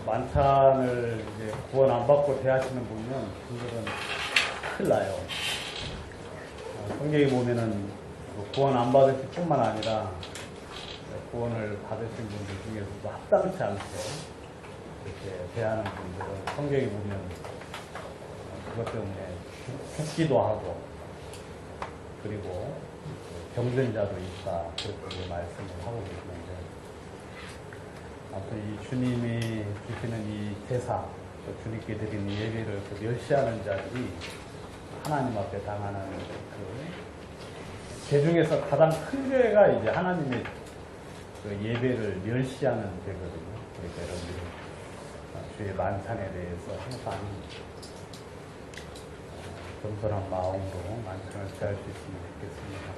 만찬을 이제 구원 안 받고 대하시는 분은 그들은 큰일 나요. 성경에 보면은 구원 안 받으실 뿐만 아니라 구원을 받으신 분들 중에서도 합당치 않게 이렇게 대하는 분들은 성경에 보면 그것 때문에 죽기도 하고 그리고 병든 자도 있다 그렇게 말씀을 하고 계시는데 아무튼 이 주님이 주시는 이 제사 또 주님께 드리는 예배를 멸시하는 자들이 하나님 앞에 당하는 그 죄 중에서 가장 큰 죄가 이제 하나님의 그 예배를 멸시하는 죄거든요. 그러니까 여러분들이 주의 만찬에 대해서 항상 겸손한 마음으로 만찬을 취할 수 있으면 좋겠습니다.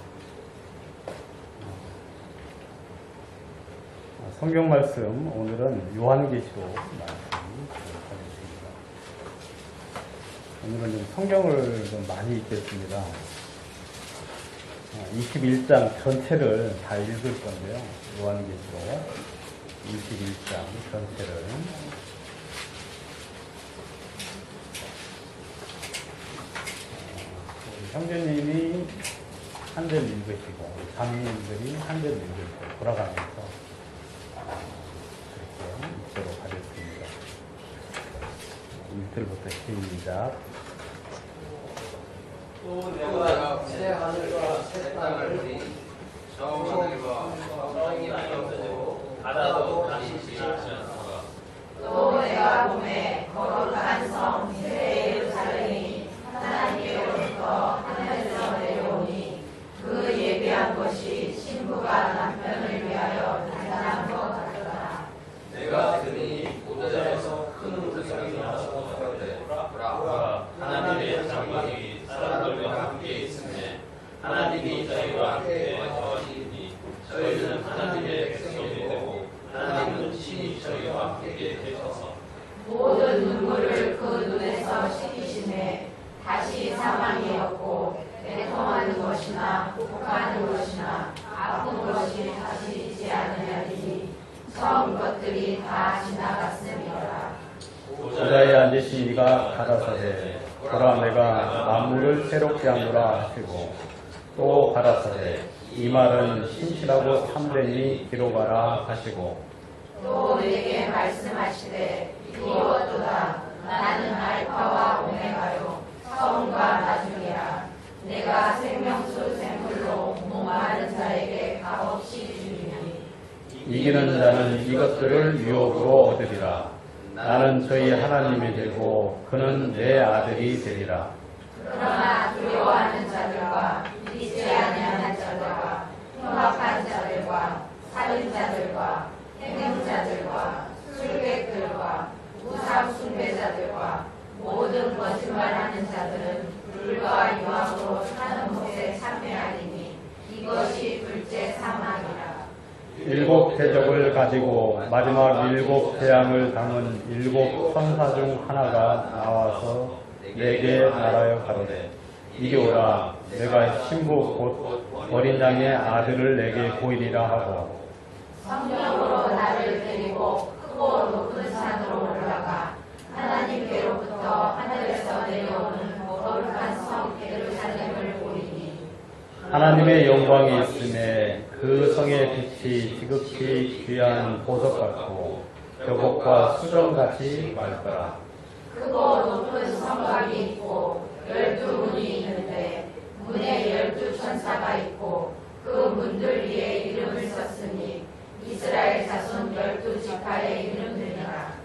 성경 말씀 오늘은 요한계시록 말씀 하겠습니다. 오늘은 좀 성경을 좀 많이 읽겠습니다. 21장 전체를 다 읽을 건데요. 요한계시록 21장 전체를 형제님이 한 절 읽으시고 장로님들이 한 절 읽으시고 돌아가면서 그렇게 읽도록 하겠습니다. 1절부터 시작. 또 내가 새 하늘과 새 땅을 보니 처음 하늘과 땅이 없어지고 바다도 다시 있지 않더라. 또 내가 봄에 거룩한 성 새 예루살렘이 하나님께로부터 하늘에서 내려오니 그 예배한 것이 신부가 남편을 위하여 나타난 것 같더라. 내가 들으니 보좌에서 큰 음성이 나서 가로되 보라 하나님의 장막이 사람들과 함께 있으며 하나님이 저희와 함께 거하시니 저희는 하나님의 백성이 되고 하나님은 친히 저희와 함께 되셔서 모든 눈물을 그 눈에서 씻기심에 다시 사망이 없고 애통하는 것이나 혹하는 것이나 아픈 것이 다시 있지 않으려니 처음 것들이 다 지나갔음이라. 보좌에 앉으신 이가 가라사대 보라 내가 만물을 새롭게 하노라 하시고 또 가라사대 이 말은 신실하고 참되니 기록하라 하시고 또 내게 말씀하시되 이것도다 나는 알파와 오메가요 처음과 나중이라. 내가 생명수 샘물로 목마른 자에게 값없이 주리니 이기는 자는 이것들을 유업으로 얻으리라. 나는 저희 하나님이 되고 그는 내 아들이 되리라. 그러나 두려워하는 자들과 믿지 아니하는 자들과 흉악한 자들과 살인자들과 행음자들과 술객들과 우상 숭배자들과 모든 거짓말하는 자들은 불과 유황으로 사는 것에 참여하리니 이것이 둘째 사망이라. 7 대적을 가지고 마지막 7 재앙을 담은 7 천사 중 하나가 나와서 내게 말하여 가로되 이리 오라. 내가 신부 곧 어린 양의 아들을 내게 보이리라 하고 성령으로 나를 데리고 크고 높은 산으로 올라가 하나님께로부터 하늘에서 내려오는 거룩한 성 예루살렘을 보이니 하나님의 영광이 있음에 그 성의 빛이 지극히 귀한 보석 같고 벽옥과 수정같이 맑더라. 크고 높은 성곽이 있고 12문이 있는데 문에 12천사가 있고 그 문들 위에 이름을 썼으니 이스라엘 자손 12지파의 이름들이라.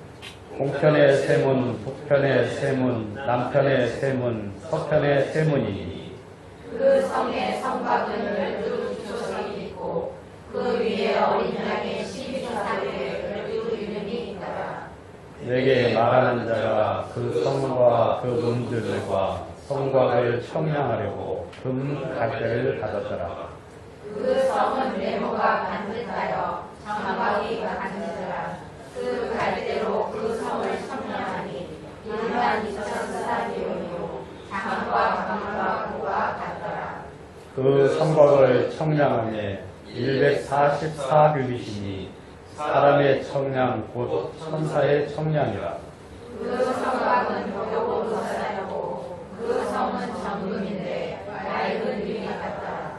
동편의 세문, 북편의 세문, 남편의 세문, 서편의 세문이니 그 성의 성곽은 12기초석이 있고 그 위에 어린 양의 12사도의 12이름이 있더라. 내게 말하는 자가 그 성과 그 문들과 성곽을 청량하려고 금 갈대를 가졌더라. 그 성은 네모가 반듯하여 장막이 같으더라. 그 갈대로 그 성을 청량하니 12,000스타디온이요 장과 강과 구와 같더라. 그 성곽을 청량함에 144규빗이니 사람의 청량 곧 천사의 청량이라. 그 성곽은 벽으로 쌓였고 그 성은 정금인데 맑은 유리 같더라.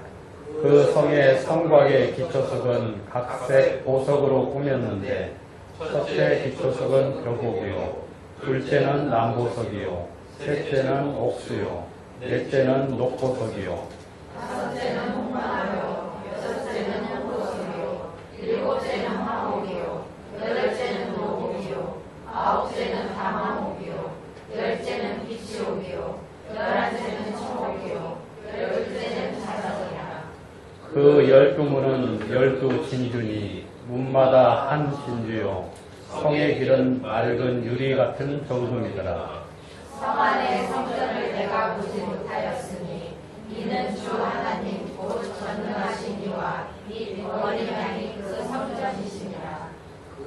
그 성의 성곽의 기초석은 각색 보석으로 꾸몄는데 첫째 기초석은 벽옥이요, 둘째는 남보석이요, 셋째는 옥수요, 넷째는 녹보석이요, 다섯째는 홍마요, 여섯째는 홍보석이요, 일곱째는 화목이요, 여덟째는 노옥이요, 아홉째는 다마옥이요, 열째는 비치옥이요, 열한째는 청옥이요, 열둘째는 자석이라. 그 12문은 12진주니 문마다 한 진주요, 성의 길은 맑은 유리 같은 정금이더라. 성 안의 성전을 내가 보지 못하였으니 이는 주 하나님 곧 전능하신 이와 이 어린 양이 그 성전이시니라.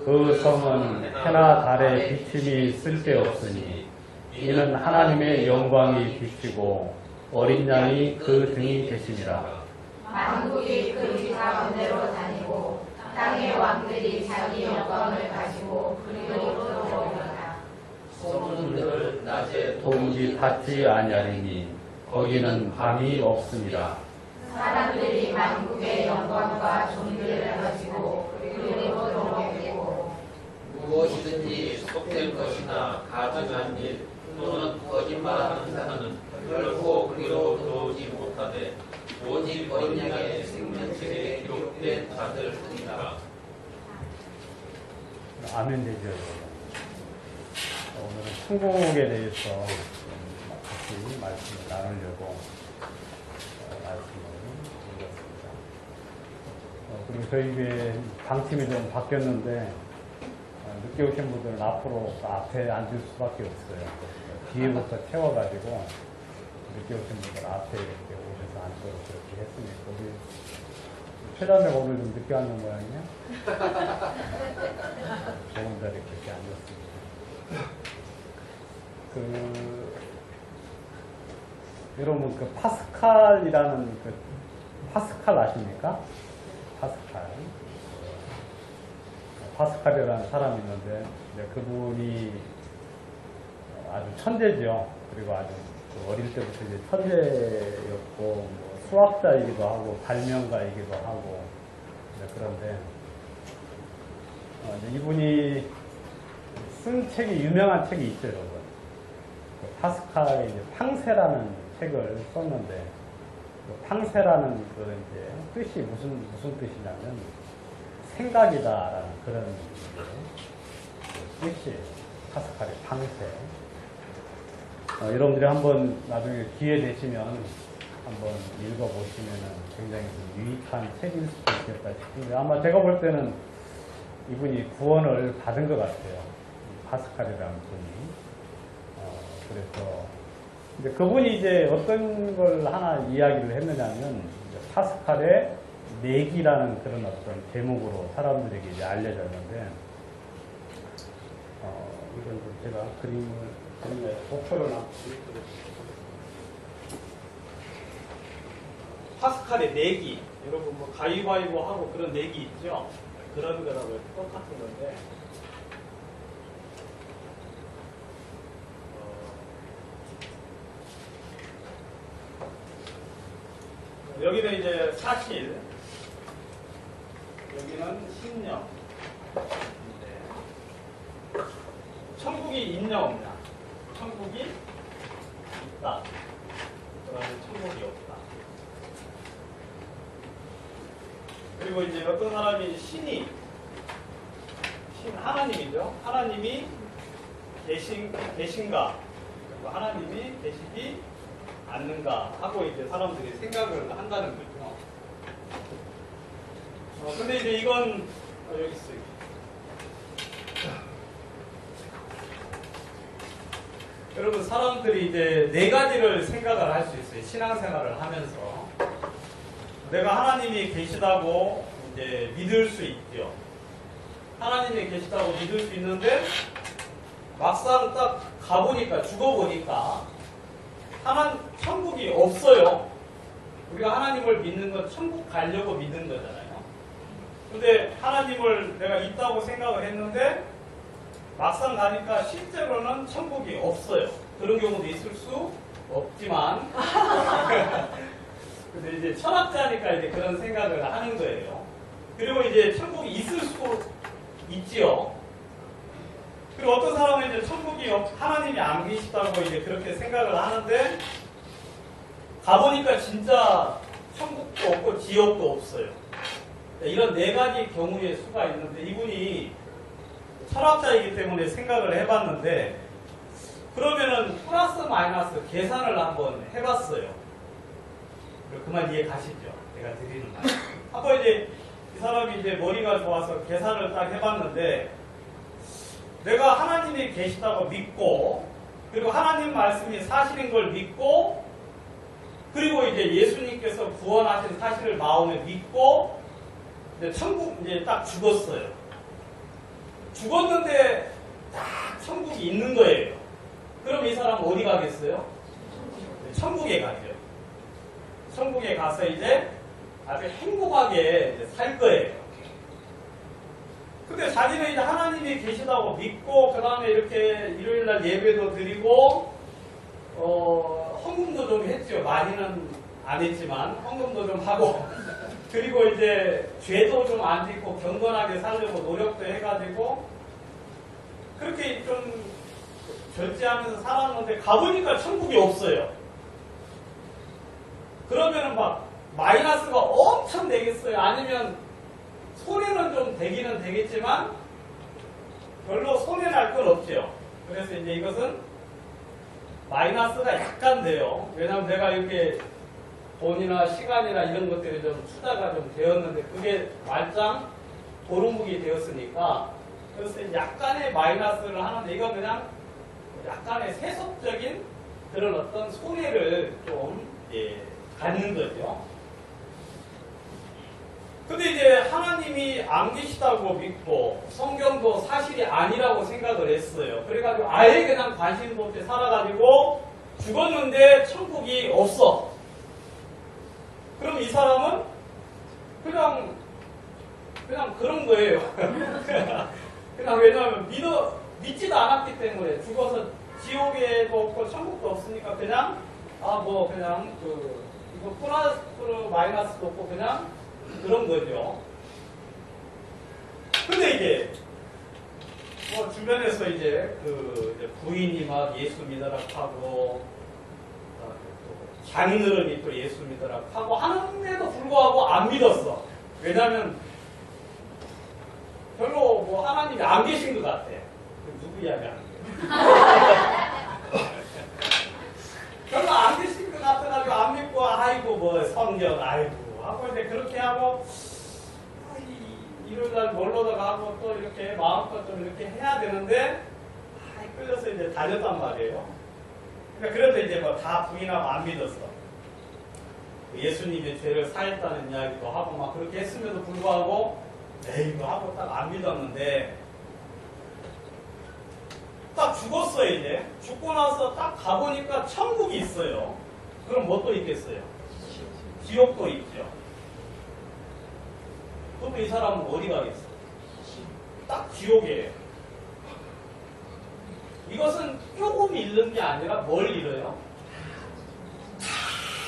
그 성은 해나 달의 비침이 쓸데없으니 이는 하나님의 영광이 비치고 어린 양이 그 등이 되시니라. 만국이 그 뒤 가운데로 다니고 땅의 왕들이 자기 영광을 가지고 그리로 들어오리라. 소문들을 낮에 동지 닿지 아니하리니 거기는 밤이 없습니다. 사람들이 만국의 영광과 존귀를 가지고 그리로 들어오고 무엇이든지 속될 것이나 가증한 일 또는 거짓말하는 자는 결코 그리로 들어오지 못하되 오직 어린 양의 생명책에 기록된 자들 뿐이라. 아멘 되죠. 오늘은 천국에 대해서 같이 말씀을 나누려고 말씀을 드렸습니다. 그리고 저희 교회 방침이 좀 바뀌었는데 늦게 오신 분들은 앞으로 앞에 앉을 수밖에 없어요. 뒤에부터 채워가지고 늦게 오신 분들 앞에 이렇게 오셔서 앉도록 그렇게 했으니까 우리 최단내가 오늘 좀 늦게 앉는 모양이냐? 좋은 자리에 그렇게 앉았습니다. 여러분 그 파스칼이라는 그 파스칼 아십니까? 파스칼이라는 사람이 있는데 그분이 아주 천재죠. 그리고 아주 어릴 때부터 이제 천재였고 뭐 수학자이기도 하고 발명가이기도 하고 그런데 이분이 쓴 책이 유명한 책이 있어요. 그 파스칼의 이제 팡세라는 책을 썼는데 그 팡세라는 그 이제 뜻이 무슨 뜻이냐면 생각이다라는 그런 뜻이에요. 파스칼의 팡세. 여러분들이 한번 나중에 기회 되시면 한번 읽어보시면 굉장히 유익한 책일 수도 있겠다 싶은데 아마 제가 볼 때는 이분이 구원을 받은 것 같아요. 파스칼이라는 분이. 그래서 근데 그분이 이제 어떤 걸 하나 이야기를 했느냐면 파스칼의 내기라는 그런 어떤 제목으로 사람들에게 이제 알려졌는데 이건 좀 제가 그림에 목표를 파스칼의 내기, 여러분 뭐 가위바위보 하고 그런 내기 있죠? 그런 거라고 똑같은 건데 여기는 이제 사실, 여기는 신념. 천국이 있냐 없냐? 천국이 있다. 그다음에 천국이 없다. 그리고 이제 어떤 사람이 신 하나님이죠. 하나님이 계신가? 그리고 하나님이 계시지 않는가 하고 이제 사람들이 생각을 한다는 거죠. 근데 이제 이건 여기 있어요. 여러분 사람들이 이제 네 가지를 생각을 할 수 있어요. 신앙생활을 하면서 내가 하나님이 계시다고 이제 믿을 수 있죠. 하나님이 계시다고 믿을 수 있는데 막상 딱 가보니까 죽어보니까 천국이 없어요. 우리가 하나님을 믿는 건 천국 가려고 믿는 거잖아요. 근데 하나님을 내가 있다고 생각을 했는데 막상 가니까 실제로는 천국이 없어요. 그런 경우도 있을 수 없지만 근데 이제 철학자니까 이제 그런 생각을 하는 거예요. 그리고 이제 천국이 있을 수 있지요. 그리고 어떤 사람은 이제 천국이 하나님이 안 계시다고 이제 그렇게 생각을 하는데 가보니까 진짜 천국도 없고 지옥도 없어요. 이런 네 가지 경우의 수가 있는데 이분이 철학자이기 때문에 생각을 해봤는데 그러면은 플러스 마이너스 계산을 한번 해봤어요. 그만 이해 가시죠? 제가 드리는 말. 한번 이제 이 사람이 이제 머리가 좋아서 계산을 딱 해봤는데 내가 하나님이 계시다고 믿고 그리고 하나님 말씀이 사실인 걸 믿고 그리고 이제 예수님께서 구원하신 사실을 마음에 믿고 이제 천국 이제 딱 죽었어요. 죽었는데 딱 천국이 있는 거예요. 그럼 이 사람 어디 가겠어요? 천국에 가죠. 천국에 가서 이제 아주 행복하게 이제 살 거예요. 근데 자기는 이제 하나님이 계시다고 믿고 그 다음에 이렇게 일요일날 예배도 드리고 헌금도 좀 했죠. 많이는 안 했지만 헌금도 좀 하고 그리고 이제 죄도 좀 안 짓고 경건하게 살려고 노력도 해가지고 그렇게 좀 절제하면서 살았는데 가보니까 천국이 없어요. 그러면은 막 마이너스가 엄청 되겠어요? 아니면 손해는 좀 되기는 되겠지만 별로 손해 날 건 없죠. 그래서 이제 이것은 마이너스가 약간 돼요. 왜냐하면 내가 이렇게 돈이나 시간이나 이런 것들이 좀 투자가 좀 되었는데 그게 말짱 도루묵이 되었으니까 그래서 약간의 마이너스를 하는데 이건 그냥 약간의 세속적인 그런 어떤 손해를 좀 갖는 거죠. 근데 이제 하나님이 안 계시다고 믿고 성경도 사실이 아니라고 생각을 했어요. 그래가지고 아예 그냥 관심도 없이 살아가지고 죽었는데 천국이 없어. 그럼 이 사람은 그냥 그런 거예요. 그냥 왜냐하면 믿지도 않았기 때문에 죽어서 지옥에도 없고 천국도 없으니까 그냥 그냥 이거 플러스 마이너스도 없고 그냥 그런 거죠. 근데 이제 주변에서 이제 부인이 막 예수 믿으라 하고 장인어른이 또 예수 믿으라 하고 하는데도 불구하고 안 믿었어. 왜냐하면 별로 하나님이 안 계신 것 같아. 누구 이야기하는 거야? 별로 안 계신 것 같아가지고 안 믿고 아이고 성경 아이고 하고 이제 그렇게 하고 일요일날 놀러도 가고 또 이렇게 마음껏 좀 이렇게 해야 되는데 끌려서 이제 다녔단 말이에요. 그러니까 그래도 이제 다 부인하고 안 믿었어. 예수님의 죄를 사했다는 이야기도 하고 막 그렇게 했음에도 불구하고 이거 하고 딱 안 믿었는데 딱 죽었어요. 이제 죽고 나서 딱 가보니까 천국이 있어요. 그럼 뭐 또 있겠어요? 지옥도 있죠. 그럼 이 사람은 어디 가겠어? 딱 지옥이에요. 이것은 조금 잃는 게 아니라 뭘 잃어요?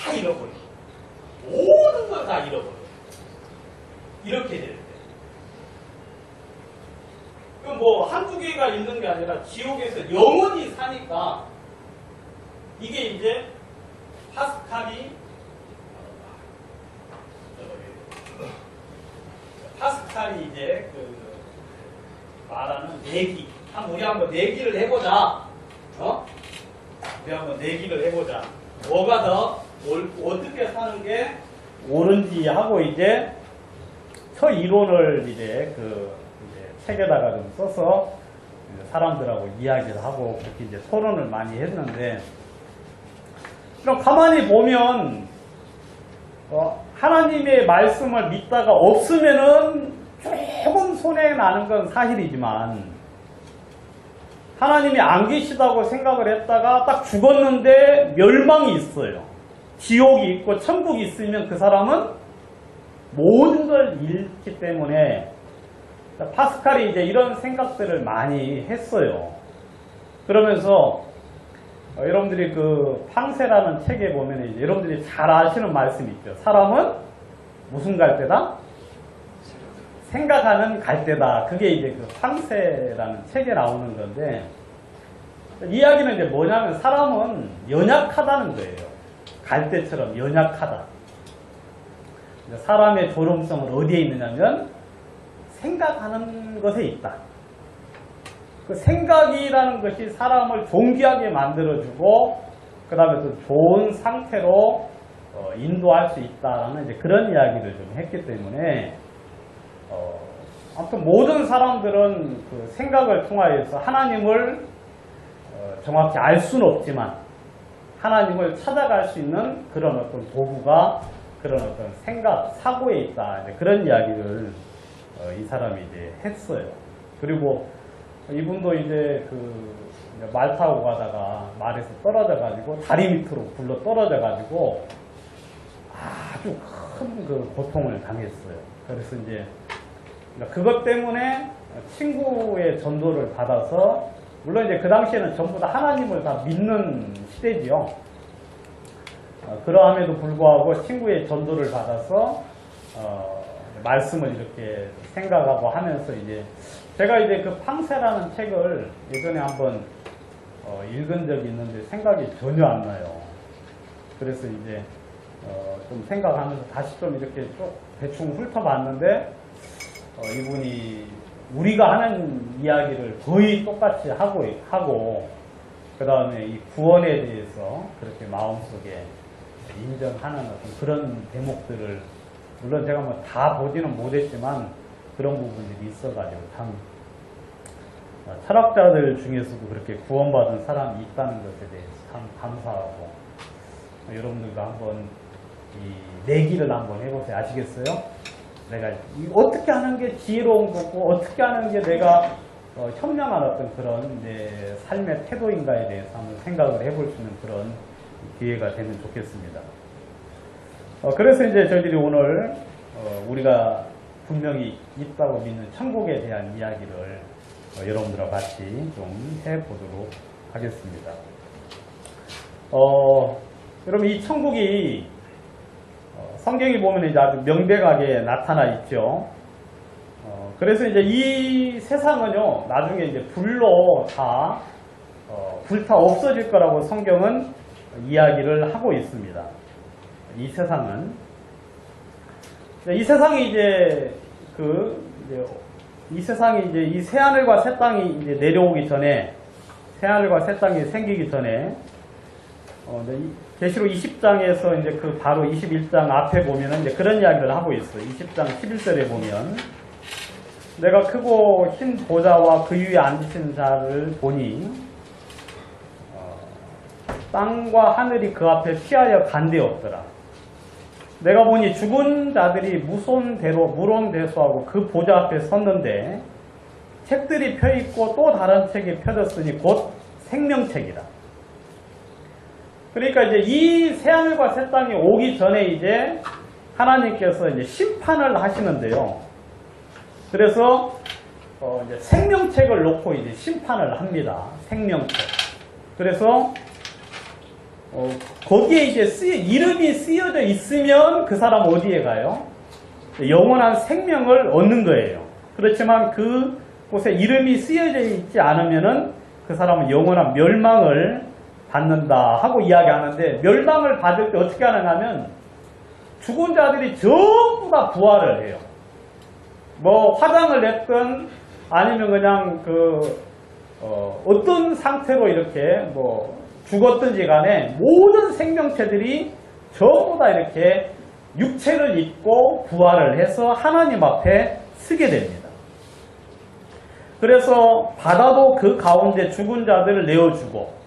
다 잃어버려요. 모든 걸 다 잃어버려요. 이렇게 될 때. 그럼 한두 개가 있는 게 아니라 지옥에서 영원히 사니까 이게 이제 파스칼이 이제 말하는 내기. 우리 한번 내기를 해보자. 우리 한번 내기를 해보자. 뭐가 더 어떻게 사는 게 옳은지 하고 이제 저 이론을 이제 책에다가 좀 써서 사람들하고 이야기를 하고 그렇게 이제 토론을 많이 했는데 그럼 가만히 보면 하나님의 말씀을 믿다가 없으면은 조금 손해 나는 건 사실이지만 하나님이 안 계시다고 생각을 했다가 딱 죽었는데 멸망이 있어요. 지옥이 있고 천국이 있으면 그 사람은 모든 걸 잃기 때문에 파스칼이 이제 이런 생각들을 많이 했어요. 그러면서 여러분들이 그 팡세라는 책에 보면 이제 여러분들이 잘 아시는 말씀이 있죠. 사람은 무슨 갈대다? 생각하는 갈대다. 그게 이제 그 팡세라는 책에 나오는 건데, 이야기는 이제 뭐냐면 사람은 연약하다는 거예요. 갈대처럼 연약하다. 사람의 조롱성은 어디에 있느냐면 생각하는 것에 있다. 그 생각이라는 것이 사람을 존귀하게 만들어주고 그 다음에 또 좋은 상태로 인도할 수 있다라는 이제 그런 이야기를 좀 했기 때문에 아무튼 모든 사람들은 그 생각을 통하여서 하나님을 정확히 알 수는 없지만 하나님을 찾아갈 수 있는 그런 어떤 도구가 그런 어떤 생각, 사고에 있다. 이제 그런 이야기를 이 사람이 이제 했어요. 그리고 이분도 이제 말 타고 가다가 말에서 떨어져가지고 다리 밑으로 굴러 떨어져가지고 아주 큰 그 고통을 당했어요. 그래서 이제 그것 때문에 친구의 전도를 받아서 물론 이제 그 당시에는 전부 다 하나님을 다 믿는 시대지요. 그러함에도 불구하고 친구의 전도를 받아서 말씀을 이렇게 생각하고 하면서 이제 제가 이제 그 팡세라는 책을 예전에 한번 읽은 적이 있는데 생각이 전혀 안 나요. 그래서 이제 좀 생각하면서 다시 좀 이렇게 쭉 대충 훑어봤는데 이분이 우리가 하는 이야기를 거의 똑같이 하고 그 다음에 이 구원에 대해서 그렇게 마음속에 인정하는 어떤 그런 대목들을 물론 제가 뭐 다 보지는 못했지만 그런 부분들이 있어가지고 참 철학자들 중에서도 그렇게 구원받은 사람이 있다는 것에 대해서 참 감사하고 여러분들도 한번 이 내기를 한번 해보세요. 아시겠어요? 내가 어떻게 하는 게 지혜로운 거고 어떻게 하는 게 내가 현명한 어떤 그런 이제 삶의 태도인가에 대해서 한번 생각을 해볼 수 있는 그런 기회가 되면 좋겠습니다. 그래서 이제 저희들이 오늘 우리가 분명히 있다고 믿는 천국에 대한 이야기를 여러분들과 같이 좀 해보도록 하겠습니다. 여러분 이 천국이 성경이 보면 이제 아주 명백하게 나타나 있죠. 그래서 이제 이 세상은요 나중에 이제 불로 다 불타 없어질 거라고 성경은 이야기를 하고 있습니다. 이 세상은 이 세상이 이제 이 세상이 이제 이 새하늘과 새 땅이 이제 내려오기 전에 새하늘과 새 땅이 생기기 전에 계시록 20장에서 이제 그 바로 21장 앞에 보면은 이제 그런 이야기를 하고 있어요. 20장 11절에 보면 내가 크고 흰 보좌와 그 위에 앉으신 자를 보니 땅과 하늘이 그 앞에 피하여 간데없더라. 내가 보니 죽은 자들이 무론대수하고 그 보좌 앞에 섰는데 책들이 펴있고 또 다른 책이 펴졌으니 곧 생명책이라. 그러니까 이제 이 새하늘과 새 땅이 오기 전에 이제 하나님께서 이제 심판을 하시는데요. 그래서 이제 생명책을 놓고 이제 심판을 합니다. 생명책. 그래서 거기에 이제 이름이 쓰여져 있으면 그 사람 어디에 가요? 영원한 생명을 얻는 거예요. 그렇지만 그곳에 이름이 쓰여져 있지 않으면은 그 사람은 영원한 멸망을 받는다 하고 이야기하는데 멸망을 받을 때 어떻게 하느냐면 죽은 자들이 전부 다 부활을 해요. 뭐 화장을 냈든 아니면 그냥 어떤 상태로 이렇게 뭐 죽었든지 간에 모든 생명체들이 전부 다 이렇게 육체를 입고 부활을 해서 하나님 앞에 서게 됩니다. 그래서 바다도 그 가운데 죽은 자들을 내어주고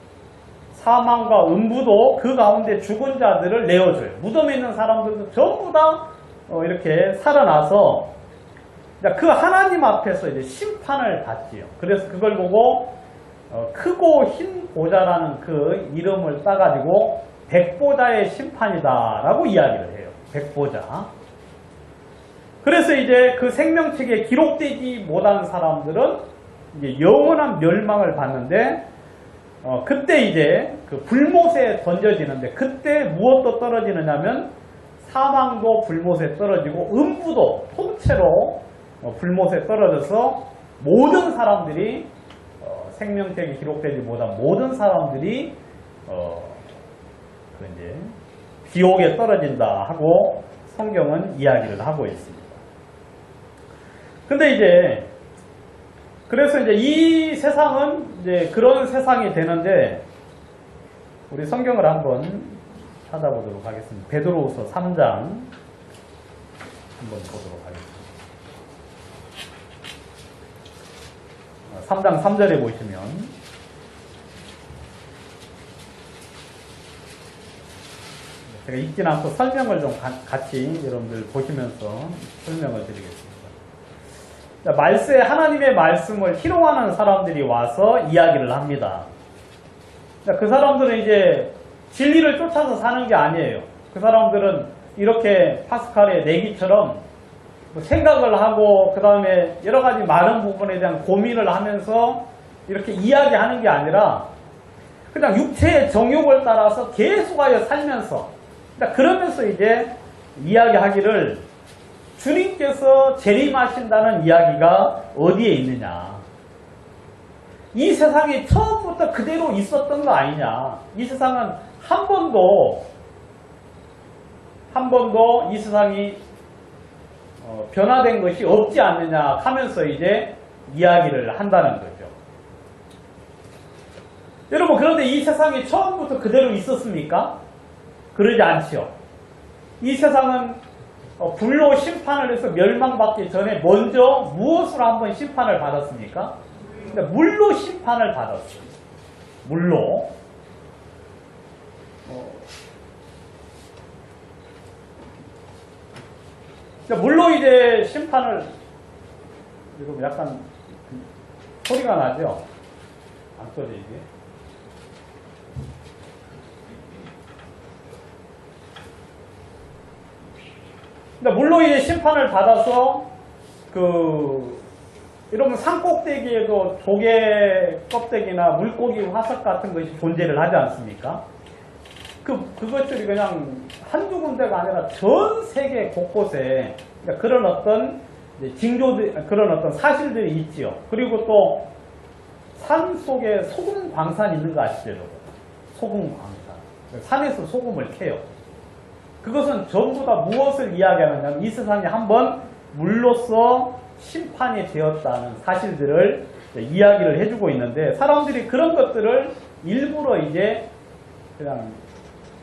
사망과 음부도 그 가운데 죽은 자들을 내어줘요. 무덤에 있는 사람들도 전부 다 이렇게 살아나서 그 하나님 앞에서 이제 심판을 받지요. 그래서 그걸 보고 크고 흰 보좌라는 그 이름을 따가지고 백보자의 심판이다라고 이야기를 해요. 백보자. 그래서 이제 그 생명책에 기록되지 못한 사람들은 이제 영원한 멸망을 받는데, 그때 이제 그 불못에 던져지는데, 그때 무엇도 떨어지느냐면 사망도 불못에 떨어지고 음부도 통째로 불못에 떨어져서 모든 사람들이 생명책에 기록되지 못한 모든 사람들이 그 이제 지옥에 떨어진다 하고 성경은 이야기를 하고 있습니다. 근데 이제 그래서 이제 이 세상은 이제 그런 세상이 되는데, 우리 성경을 한번 찾아보도록 하겠습니다. 베드로후서 3장 한번 보도록 하겠습니다. 3장 3절에 보시면 제가 읽진 않고 설명을 좀 같이 여러분들 보시면서 설명을 드리겠습니다. 말세 하나님의 말씀을 희롱하는 사람들이 와서 이야기를 합니다. 그 사람들은 이제 진리를 쫓아서 사는 게 아니에요. 그 사람들은 이렇게 파스칼의 내기처럼 생각을 하고 그 다음에 여러 가지 많은 부분에 대한 고민을 하면서 이렇게 이야기하는 게 아니라 그냥 육체의 정욕을 따라서 계속하여 살면서, 그러면서 이제 이야기하기를 주님께서 재림하신다는 이야기가 어디에 있느냐. 이 세상이 처음부터 그대로 있었던 거 아니냐. 이 세상은 한 번도 이 세상이 변화된 것이 없지 않느냐 하면서 이제 이야기를 한다는 거죠. 여러분, 그런데 이 세상이 처음부터 그대로 있었습니까? 그러지 않지요. 이 세상은 불로 심판을 해서 멸망받기 전에 먼저 무엇으로 한번 심판을 받았습니까? 그러니까 물로 심판을 받았습니다. 물로. 물로 이제 심판을, 여러분 약간 소리가 나죠? 안 소리 이게. 물로 이제 심판을 받아서 여러분 산꼭대기에도 조개 껍데기나 물고기 화석 같은 것이 존재를 하지 않습니까? 그것들이 그냥 한두 군데가 아니라 전 세계 곳곳에 그런 어떤 징조들, 그런 어떤 사실들이 있지요. 그리고 또 산 속에 소금 광산이 있는 거 아시죠, 여러분? 소금 광산. 산에서 소금을 캐요. 그것은 전부 다 무엇을 이야기하느냐면 이 세상이 한번 물로써 심판이 되었다는 사실들을 이야기를 해주고 있는데, 사람들이 그런 것들을 일부러 이제 그냥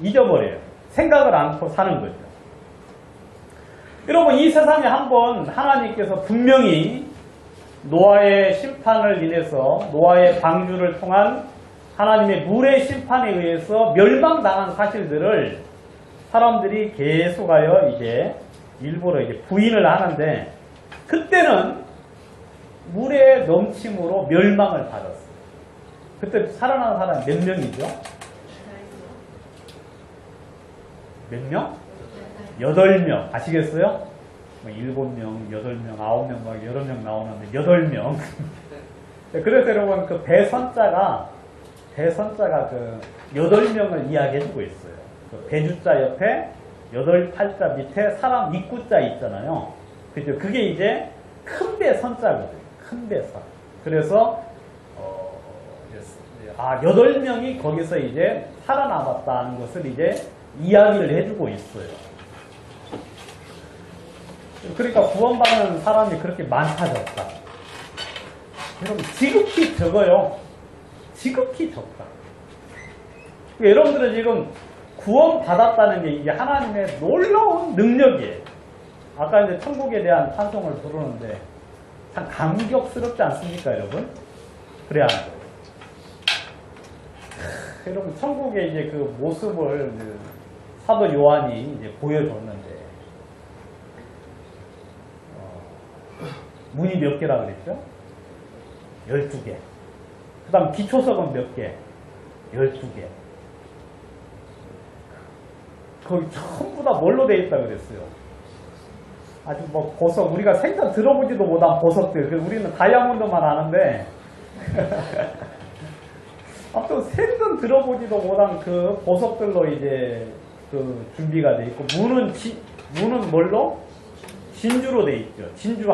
잊어버려요. 생각을 않고 사는 거죠. 여러분, 이 세상에 한번 하나님께서 분명히 노아의 심판을 인해서, 노아의 방주를 통한 하나님의 물의 심판에 의해서 멸망당한 사실들을 사람들이 계속하여 이제 일부러 이제 부인을 하는데, 그때는 물의 넘침으로 멸망을 받았어요. 그때 살아난 사람이 몇 명이죠? 몇 명? 8명. 아시겠어요? 7명, 8명, 9명, 막 여러 명 나오는데 8명. 그래서 여러분 그 배선자가 그 8명을 이야기해주고 있어요. 그 배주자 옆에 8팔자 밑에 사람 입구자 있잖아요. 그죠? 그게 이제 큰 배선자거든요. 큰 배선. 그래서 8명이 거기서 이제 살아남았다는 것을 이제 이야기를 해주고 있어요. 그러니까 구원받는 사람이 그렇게 많아졌다. 여러분, 지극히 적어요. 지극히 적다. 그러니까 여러분들은 지금 구원받았다는 게 이게 하나님의 놀라운 능력이에요. 아까 이제 천국에 대한 찬송을 부르는데 참 감격스럽지 않습니까, 여러분? 그래야 하는 거예요. 여러분, 천국의 이제 그 모습을 사도 요한이 이제 보여줬는데, 문이 몇 개라 그랬죠? 12개. 그 다음 기초석은 몇 개? 12개. 거기 전부 다 뭘로 되어 있다 그랬어요? 아주 뭐 보석, 우리가 생전 들어보지도 못한 보석들, 우리는 다이아몬드만 아는데 아무튼 생전 들어보지도 못한 그 보석들로 이제 그 준비가 돼 있고, 문은 뭘로? 진주로 돼 있죠. 진주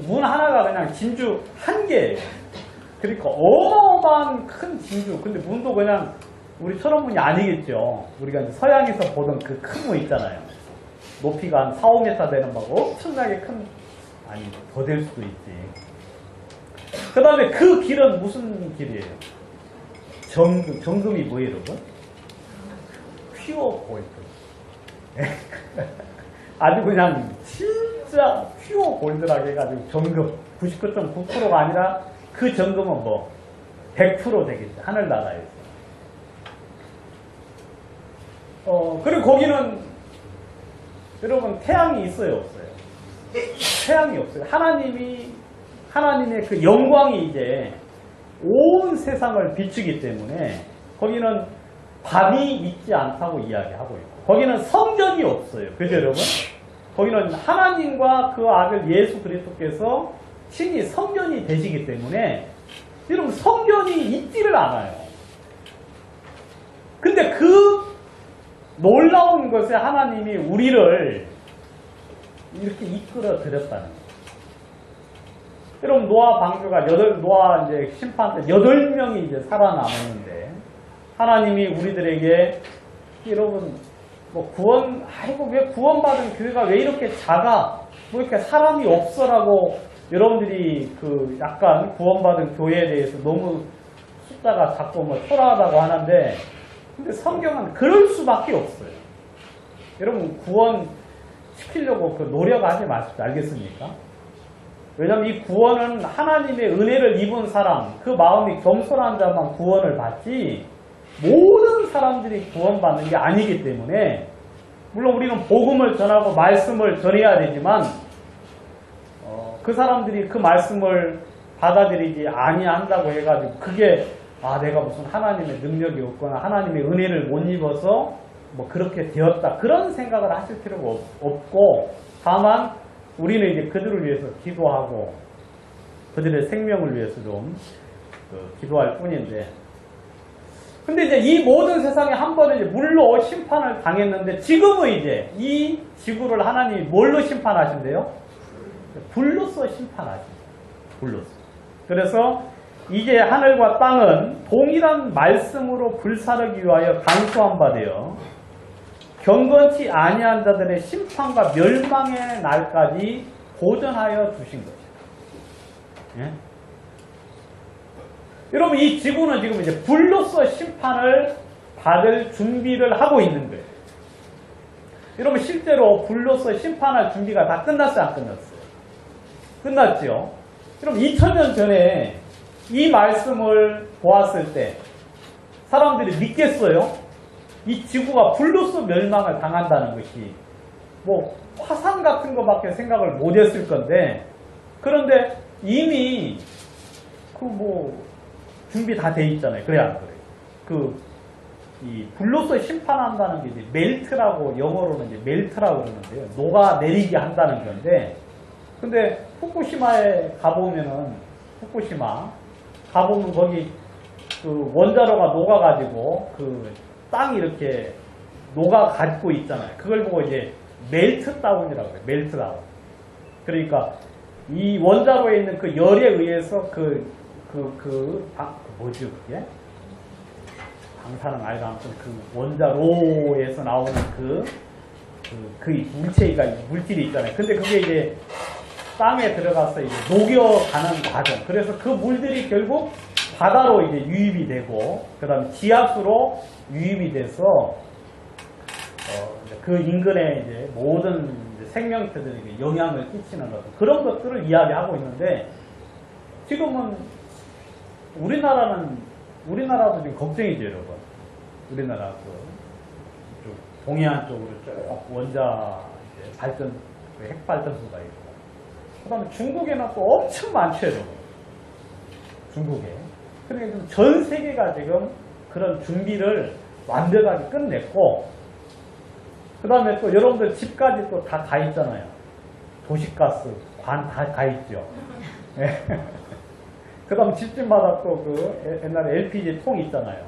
문 하나가 그냥 진주 한 개예요. 그러니까 어마어마한 큰 진주. 근데 문도 그냥 우리처럼 문이 아니겠죠. 우리가 이제 서양에서 보던 그 큰 문 있잖아요. 높이가 한 4, 5m 되는 막 엄청나게 큰, 아니 더 될 수도 있지. 그 다음에 그 길은 무슨 길이에요? 정금이 뭐예요, 여러분? 퓨어 골드. 아주 그냥 진짜 퓨어 골드라고 해가지고 정금 99.9%가 아니라 그 정금은 뭐 100% 되겠죠. 하늘나라에서. 그리고 거기는 여러분 태양이 있어요, 없어요? 태양이 없어요. 하나님의 그 영광이 이제 온 세상을 비추기 때문에 거기는 밤이 있지 않다고 이야기하고 있고, 거기는 성전이 없어요. 그죠, 여러분? 거기는 하나님과 그 아들 예수 그리스도께서 친히 성전이 되시기 때문에 여러분 성전이 있지를 않아요. 근데 그 놀라운 것에 하나님이 우리를 이렇게 이끌어 드렸다는 거예요. 여러분 노아 방주가 노아 이제 심판 때 8명이 이제 살아남았는데 하나님이 우리들에게 여러분 뭐 왜 구원받은 교회가 왜 이렇게 작아? 뭐 이렇게 사람이 없어라고 여러분들이 그 약간 구원받은 교회에 대해서 너무 숫자가 작고 뭐 초라하다고 하는데, 근데 성경은 그럴 수밖에 없어요. 여러분 구원 시키려고 그 노력하지 마십시오. 알겠습니까? 왜냐하면 이 구원은 하나님의 은혜를 입은 사람, 그 마음이 겸손한 자만 구원을 받지 모든 사람들이 구원받는 게 아니기 때문에, 물론 우리는 복음을 전하고 말씀을 전해야 되지만 그 사람들이 그 말씀을 받아들이지 아니한다고 해가지고 그게 내가 무슨 하나님의 능력이 없거나 하나님의 은혜를 못 입어서 뭐 그렇게 되었다, 그런 생각을 하실 필요가 없고, 다만 우리는 이제 그들을 위해서 기도하고 그들의 생명을 위해서 좀 기도할 뿐인데, 근데 이제 이 모든 세상에 한 번은 이제 물로 심판을 당했는데, 지금은 이제 이 지구를 하나님이 뭘로 심판하신대요? 불로써 심판하신대요. 불로써. 그래서 이제 하늘과 땅은 동일한 말씀으로 불사르기 위하여 간수한 바 되어 경건치 아니한 자들의 심판과 멸망의 날까지 보전하여 두신 것이다. 예? 여러분 이 지구는 지금 이제 불로써 심판을 받을 준비를 하고 있는 거예요. 여러분 실제로 불로써 심판할 준비가 다 끝났어요, 안 끝났어요? 끝났죠. 여러분 2000년 전에 이 말씀을 보았을 때 사람들이 믿겠어요? 이 지구가 불로써 멸망을 당한다는 것이 뭐 화산 같은 것밖에 생각을 못했을 건데, 그런데 이미 그 뭐 준비 다 돼 있잖아요. 그래 안 그래요? 이 불로써 심판한다는 게 이제 멜트라고, 영어로는 이제 멜트라고 그러는데요. 녹아내리게 한다는 건데, 근데 후쿠시마에 가보면은, 후쿠시마 가보면 거기 그 원자로가 녹아가지고 그 땅이 이렇게 녹아가지고 있잖아요. 그걸 보고 이제 멜트다운이라고 해요. 멜트다운. 그러니까 이 원자로에 있는 그 열에 의해서 뭐죠 그게? 방사능 아니라 아무튼 그 원자로에서 나오는 그 물질이 있잖아요. 근데 그게 이제 땅에 들어가서 이제 녹여가는 과정. 그래서 그 물들이 결국 바다로 이제 유입이 되고, 그 다음에 지하수로 유입이 돼서, 그 인근의 이제 모든 이제 생명체들에게 영향을 끼치는 그런 것들을 이야기하고 있는데, 지금은 우리나라도 지금 걱정이죠, 여러분. 우리나라 쪽 동해안 쪽으로 쭉 원자 발전, 핵발전소가 있고, 그 다음에 중국에는 또 엄청 많죠, 여러분. 중국에. 그러니까 전 세계가 지금 그런 준비를 완벽하게 끝냈고, 그 다음에 또 여러분들 집까지 또 다 가 있잖아요. 도시가스 관 다 가 있죠. 그 다음 집집마다 또 그 옛날에 LPG 통 있잖아요.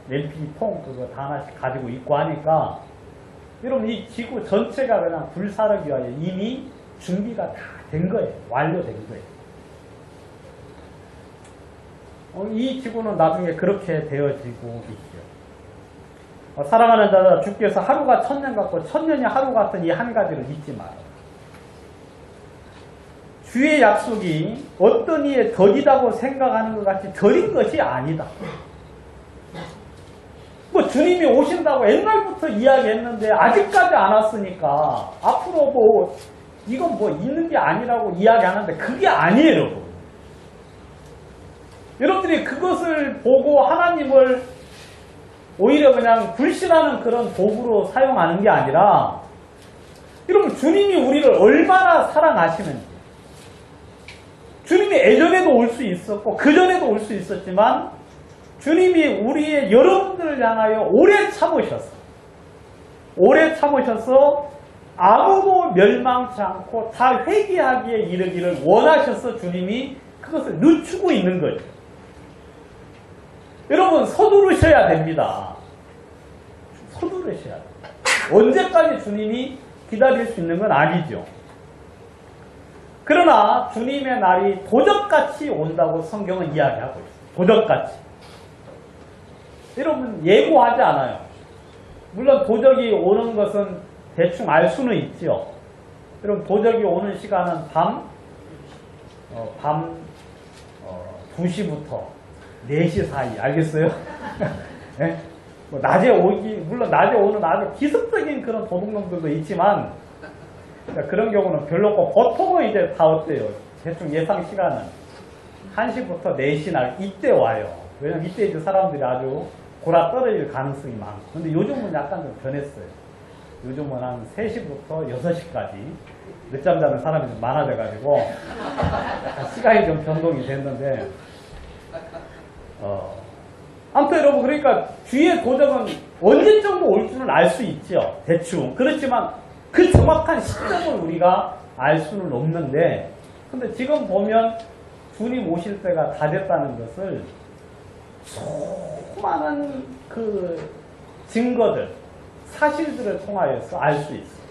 LPG 통 그거 다 하나씩 가지고 있고 하니까 여러분 이 지구 전체가 그냥 불사르기 위하여 이미 준비가 다 된 거예요. 완료된 거예요. 이 지구는 나중에 그렇게 되어지고 있죠. 사랑하는 자들아, 주께서 하루가 1000년 같고 1000년이 하루 같은 이 한 가지를 잊지 마라. 주의 약속이 어떤 이에 더디다고 생각하는 것 같이 더딘 것이 아니다. 뭐 주님이 오신다고 옛날부터 이야기했는데 아직까지 안 왔으니까 앞으로 뭐 이건 뭐 있는 게 아니라고 이야기하는데 그게 아니에요, 여러분. 여러분들이 그것을 보고 하나님을 오히려 그냥 불신하는 그런 도구로 사용하는 게 아니라 여러분 주님이 우리를 얼마나 사랑하시는지 주님이 예전에도 올 수 있었고 그전에도 올 수 있었지만 주님이 우리의 여러분들을 향하여 오래 참으셔서 아무도 멸망치 않고 다 회개하기에 이르기를 원하셔서 주님이 그것을 늦추고 있는 거죠. 여러분 서두르셔야 됩니다. 서두르셔야 돼요. 언제까지 주님이 기다릴 수 있는 건 아니죠. 그러나 주님의 날이 도적같이 온다고 성경은 이야기하고 있어요. 도적같이. 여러분 예고하지 않아요. 물론 도적이 오는 것은 대충 알 수는 있죠. 여러분 도적이 오는 시간은 밤 2시부터 4시 사이. 알겠어요? 네? 뭐 낮에 오기, 물론 낮에 오는 아주 기습적인 그런 도둑놈들도 있지만 그런 경우는 별로 없고 보통은 이제 다 어때요? 대충 예상 시간은 1시부터 4시 날 이때 와요. 왜냐면 이때 이제 사람들이 아주 골아 떨어질 가능성이 많고. 근데 요즘은 약간 좀 변했어요. 요즘은 한 3시부터 6시까지 늦잠 자는 사람이 좀 많아져가지고 약간 시간이 좀 변동이 됐는데 아무튼 여러분 그러니까 주의 도적은 언제 정도 올 줄은 알 수 있죠. 대충. 그렇지만 그 정확한 시점을 우리가 알 수는 없는데 근데 지금 보면 주님 오실 때가 다 됐다는 것을 수많은 그 증거들, 사실들을 통하여서 알 수 있어요.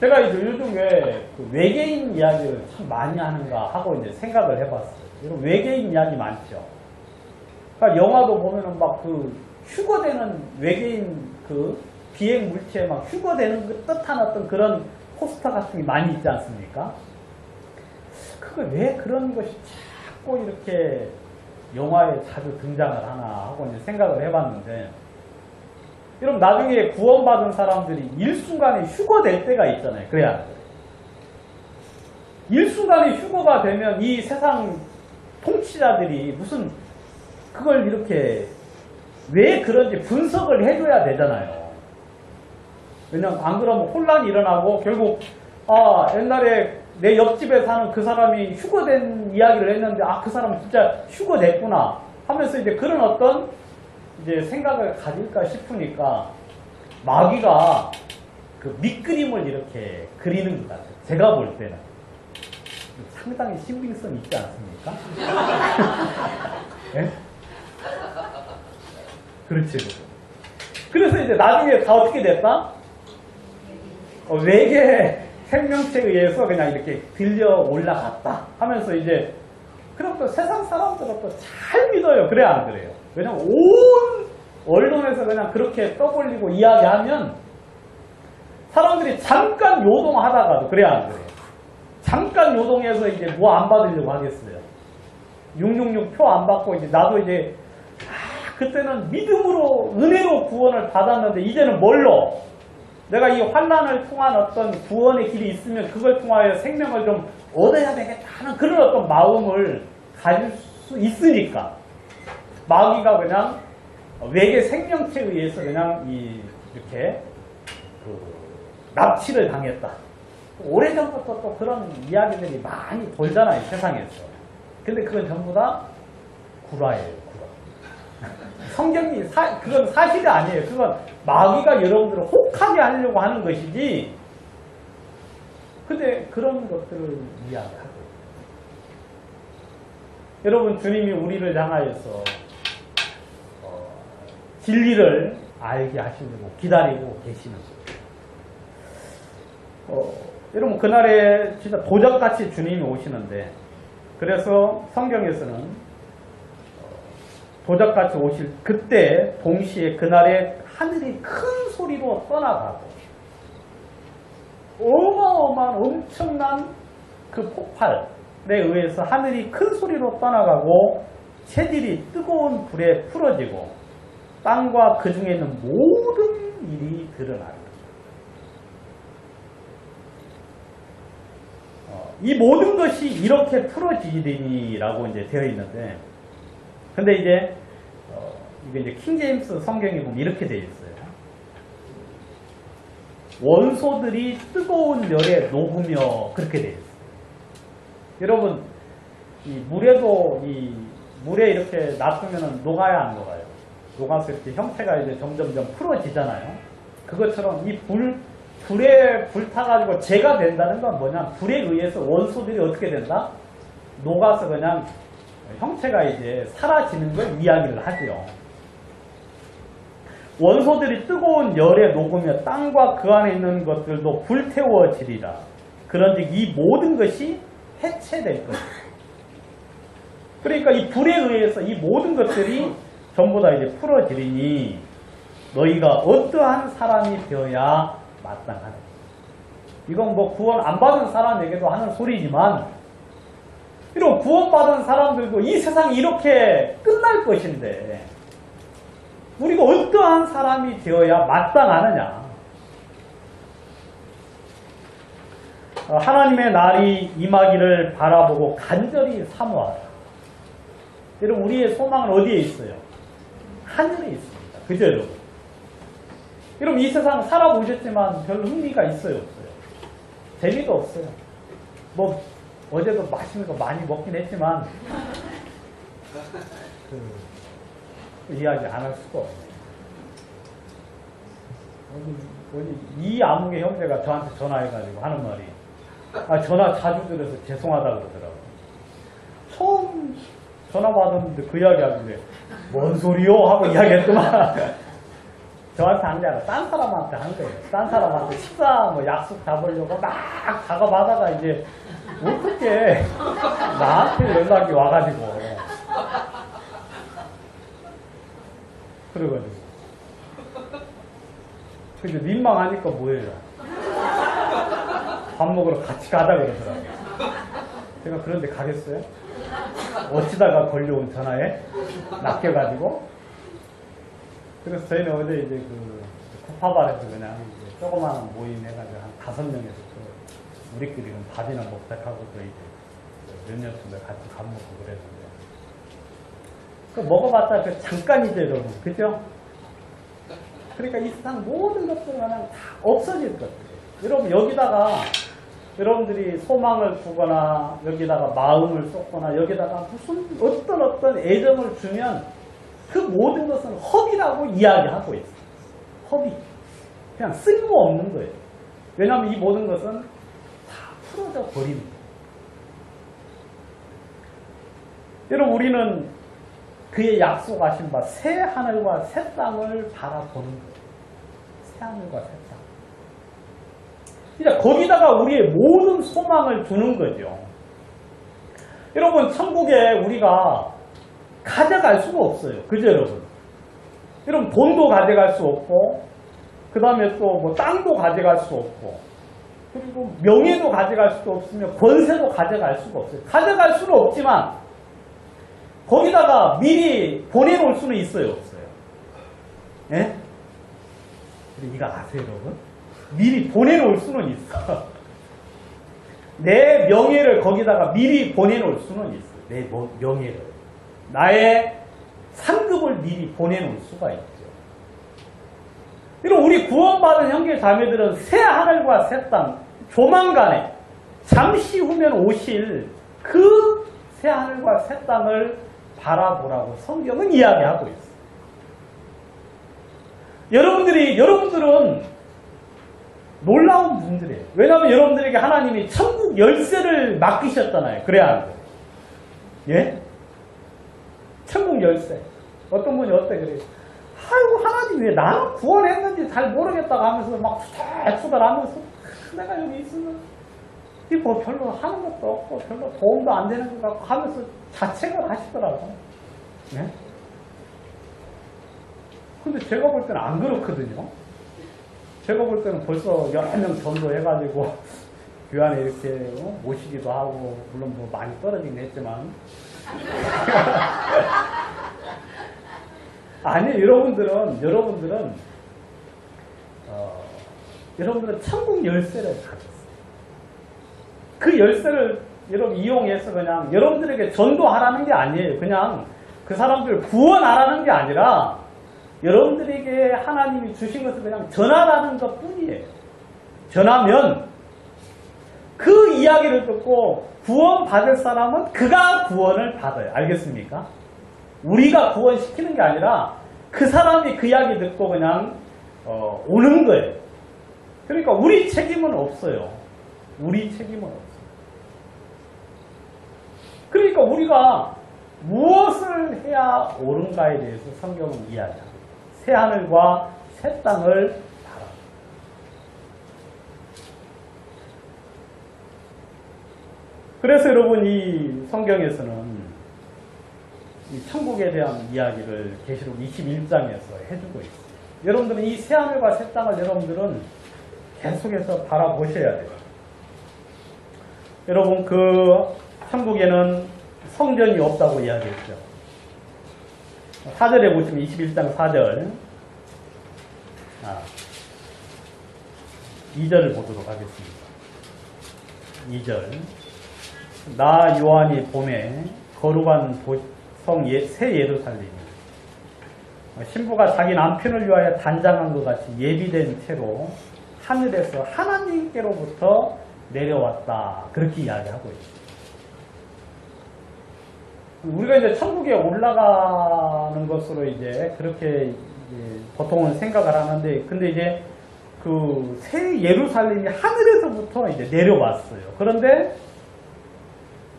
제가 이제 요즘에 그 외계인 이야기를 참 많이 하는가 하고 이제 생각을 해봤어요. 여러분 외계인 이야기 많죠. 그러니까 영화도 보면은 막 그 휴거되는 외계인 그 비행 물체에 막 휴거되는 그 뜻한 어떤 그런 포스터 같은 게 많이 있지 않습니까? 그게 왜 그런 것이 자꾸 이렇게 영화에 자주 등장을 하나 하고 이제 생각을 해봤는데, 여러분 나중에 구원받은 사람들이 일순간에 휴거될 때가 있잖아요. 그래야 일순간에 휴거가 되면 이 세상 통치자들이 무슨 그걸 이렇게 왜 그런지 분석을 해줘야 되잖아요. 왜냐면 안 그러면 혼란이 일어나고 결국 옛날에 내 옆집에 사는 그 사람이 휴거된 이야기를 했는데 그 사람은 진짜 휴거됐구나 하면서 이제 그런 어떤 이제 생각을 가질까 싶으니까 마귀가 그 밑그림을 이렇게 그리는 것 같아요. 제가 볼 때는 상당히 신빙성이 있지 않습니까? 네? 그렇지. 그래서 이제 나중에 다 어떻게 됐다? 외계 생명체에 의해서 그냥 이렇게 들려 올라갔다 하면서 이제 그럼 또 세상 사람들은 또 잘 믿어요. 그래 안 그래요? 왜냐면 온 언론에서 그냥 그렇게 떠벌리고 이야기하면 사람들이 잠깐 요동하다가도 그래 안 그래요? 잠깐 요동해서 이제 뭐 안 받으려고 하겠어요. 666 표 안 받고 이제 나도 이제 그때는 믿음으로 은혜로 구원을 받았는데 이제는 뭘로? 내가 이 환난을 통한 어떤 구원의 길이 있으면 그걸 통하여 생명을 좀 얻어야 되겠다는 그런 어떤 마음을 가질 수 있으니까 마귀가 그냥 외계 생명체에 의해서 그냥 이렇게 납치를 당했다. 오래전부터 또 그런 이야기들이 많이 돌잖아요, 세상에서. 근데 그건 전부 다 구라예요, 구라. 성경이 그건 사실이 아니에요. 그건 마귀가 여러분들을 혹하게 하려고 하는 것이지 근데 그런 것들을 이야기하고 여러분 주님이 우리를 향하여서 진리를 알게 하시려고 기다리고 계시는 거예요. 여러분 그날에 진짜 도적같이 주님이 오시는데 그래서 성경에서는 도적같이 오실 그때 동시에 그날에 하늘이 큰 소리로 떠나가고 어마어마한 엄청난 그 폭발에 의해서 하늘이 큰 소리로 떠나가고 체질이 뜨거운 불에 풀어지고 땅과 그 중에 있는 모든 일이 드러납니다. 이 모든 것이 이렇게 풀어지리니라고 이제 되어 있는데, 근데 이제 이게 이제 킹제임스 성경에 보면 이렇게 되어 있어요. 원소들이 뜨거운 열에 녹으며 그렇게 되어 있어요. 여러분 이 물에도 이 물에 이렇게 놔두면은 녹아야 안 녹아요? 녹아서 이렇게 형태가 이제 점점점 풀어지잖아요. 그것처럼 이 불에 불타가지고 재가 된다는 건 뭐냐? 불에 의해서 원소들이 어떻게 된다? 녹아서 그냥 형체가 이제 사라지는 걸 이야기를 하죠. 원소들이 뜨거운 열에 녹으며 땅과 그 안에 있는 것들도 불태워지리라. 그런즉 이 모든 것이 해체될 것이다. 그러니까 이 불에 의해서 이 모든 것들이 전부 다 이제 풀어지리니 너희가 어떠한 사람이 되어야 마땅하다. 이건 뭐 구원 안 받은 사람에게도 하는 소리지만 이런 구원받은 사람들도 이 세상이 이렇게 끝날 것인데 우리가 어떠한 사람이 되어야 마땅하느냐. 하나님의 날이 임하기를 바라보고 간절히 사모하라. 여러분 우리의 소망은 어디에 있어요? 하늘에 있습니다. 그죠 여러분? 여러분 이 세상 살아보셨지만 별로 흥미가 있어요 없어요? 재미도 없어요. 뭐 어제도 맛있는 거 많이 먹긴 했지만 이야기 안 할 수가 없어요. 이 아무개 형제가 저한테 전화해가지고 하는 말이 전화 자주 들어서 죄송하다고 그러더라고요. 처음 전화 받았는데 그 이야기 하길래 뭔 소리요? 하고 이야기했더만 저한테 하는 게 아니라 딴 사람한테 한 거예요. 딴 사람한테 식사 뭐 약속 잡으려고 막 작업하다가 이제 어떻게 나한테 연락이 와가지고 그래가지고 근데 민망하니까 뭐예요? 밥 먹으러 같이 가자 그러더라고요. 제가 그런데 가겠어요? 어찌다가 걸려온 전화에 낚여가지고. 그래서 저희는 어제 이제 그 쿠파발에서 그냥 이제 조그마한 모임 해가지고 한 5명에서 우리끼리 밥이나 먹자 하고 또 이제 몇 년쯤에 같이 밥 먹고 그랬는데. 그 먹어봤자 그 잠깐이죠 여러분. 그죠? 그러니까 이 세상 모든 것들은 그냥 다 없어질 것들. 여러분 여기다가 여러분들이 소망을 두거나 여기다가 마음을 쏟거나 여기다가 무슨 어떤 애정을 주면 그 모든 것은 허비라고 이야기하고 있어요. 허비. 그냥 쓸모없는 거예요. 왜냐하면 이 모든 것은 다 풀어져 버립니다. 여러분 우리는 그의 약속하신 바 새 하늘과 새 땅을 바라보는 거예요. 새 하늘과 새 땅. 그러니까 거기다가 우리의 모든 소망을 두는 거죠. 여러분 천국에 우리가 가져갈 수가 없어요. 그죠 여러분? 여러분 돈도 가져갈 수 없고 그 다음에 또 뭐 땅도 가져갈 수 없고 그리고 명예도 가져갈 수도 없으며 권세도 가져갈 수가 없어요. 가져갈 수는 없지만 거기다가 미리 보내놓을 수는 있어요 없어요? 예? 근데 이거 아세요 여러분? 미리 보내놓을 수는 있어. 내 명예를 거기다가 미리 보내놓을 수는 있어. 내 명예를. 나의 상급을 미리 보내놓을 수가 있죠. 이런 우리 구원받은 형제 자매들은 새 하늘과 새 땅, 조만간에 잠시 후면 오실 그 새 하늘과 새 땅을 바라보라고 성경은 이야기하고 있어요. 여러분들은 놀라운 분들이에요. 왜냐하면 여러분들에게 하나님이 천국 열쇠를 맡기셨잖아요. 그래야 안 돼요. 예? 천국 열쇠. 어떤 분이 어때 그래요? 아이고 하나님 왜 나는 구원했는지 잘 모르겠다고 하면서 막 투덜투덜하면서 내가 여기 있으면 뭐 별로 하는 것도 없고 별로 도움도 안 되는 것 같고 하면서 자책을 하시더라고요. 네? 근데 제가 볼 때는 안 그렇거든요. 제가 볼 때는 벌써 여러 명 전도해가지고 교회 안에 이렇게 모시기도 하고 물론 뭐 많이 떨어지긴 했지만 아니 여러분들은 천국 열쇠를 가졌어요. 그 열쇠를 여러분 이용해서 그냥 여러분들에게 전도하라는 게 아니에요. 그냥 그 사람들 구원하라는 게 아니라 여러분들에게 하나님이 주신 것을 그냥 전하라는 것 뿐이에요. 전하면 그 이야기를 듣고 구원받을 사람은 그가 구원을 받아요. 알겠습니까? 우리가 구원시키는 게 아니라 그 사람이 그 이야기 듣고 그냥 오는 거예요. 그러니까 우리 책임은 없어요. 우리 책임은 없어요. 그러니까 우리가 무엇을 해야 옳은가에 대해서 성경은 이야기합니다. 새하늘과 새 땅을 바라. 그래서 여러분 이 성경에서는 이 천국에 대한 이야기를 계시록 21장에서 해주고 있어요. 여러분들은 이 새하늘과 새 땅을 여러분들은 계속해서 바라보셔야 돼요. 여러분 그 천국에는 성전이 없다고 이야기했죠. 4절에 보시면 21장 4절 2절을 보도록 하겠습니다. 2절 나 요한이 봄에 거룩한 성 새 예루살렘이 신부가 자기 남편을 위하여 단장한 것 같이 예비된 채로 하늘에서 하나님께로부터 내려왔다. 그렇게 이야기하고 있습니다. 우리가 이제 천국에 올라가는 것으로 이제 그렇게 이제 보통은 생각을 하는데, 근데 이제 그 새 예루살렘이 하늘에서부터 이제 내려왔어요. 그런데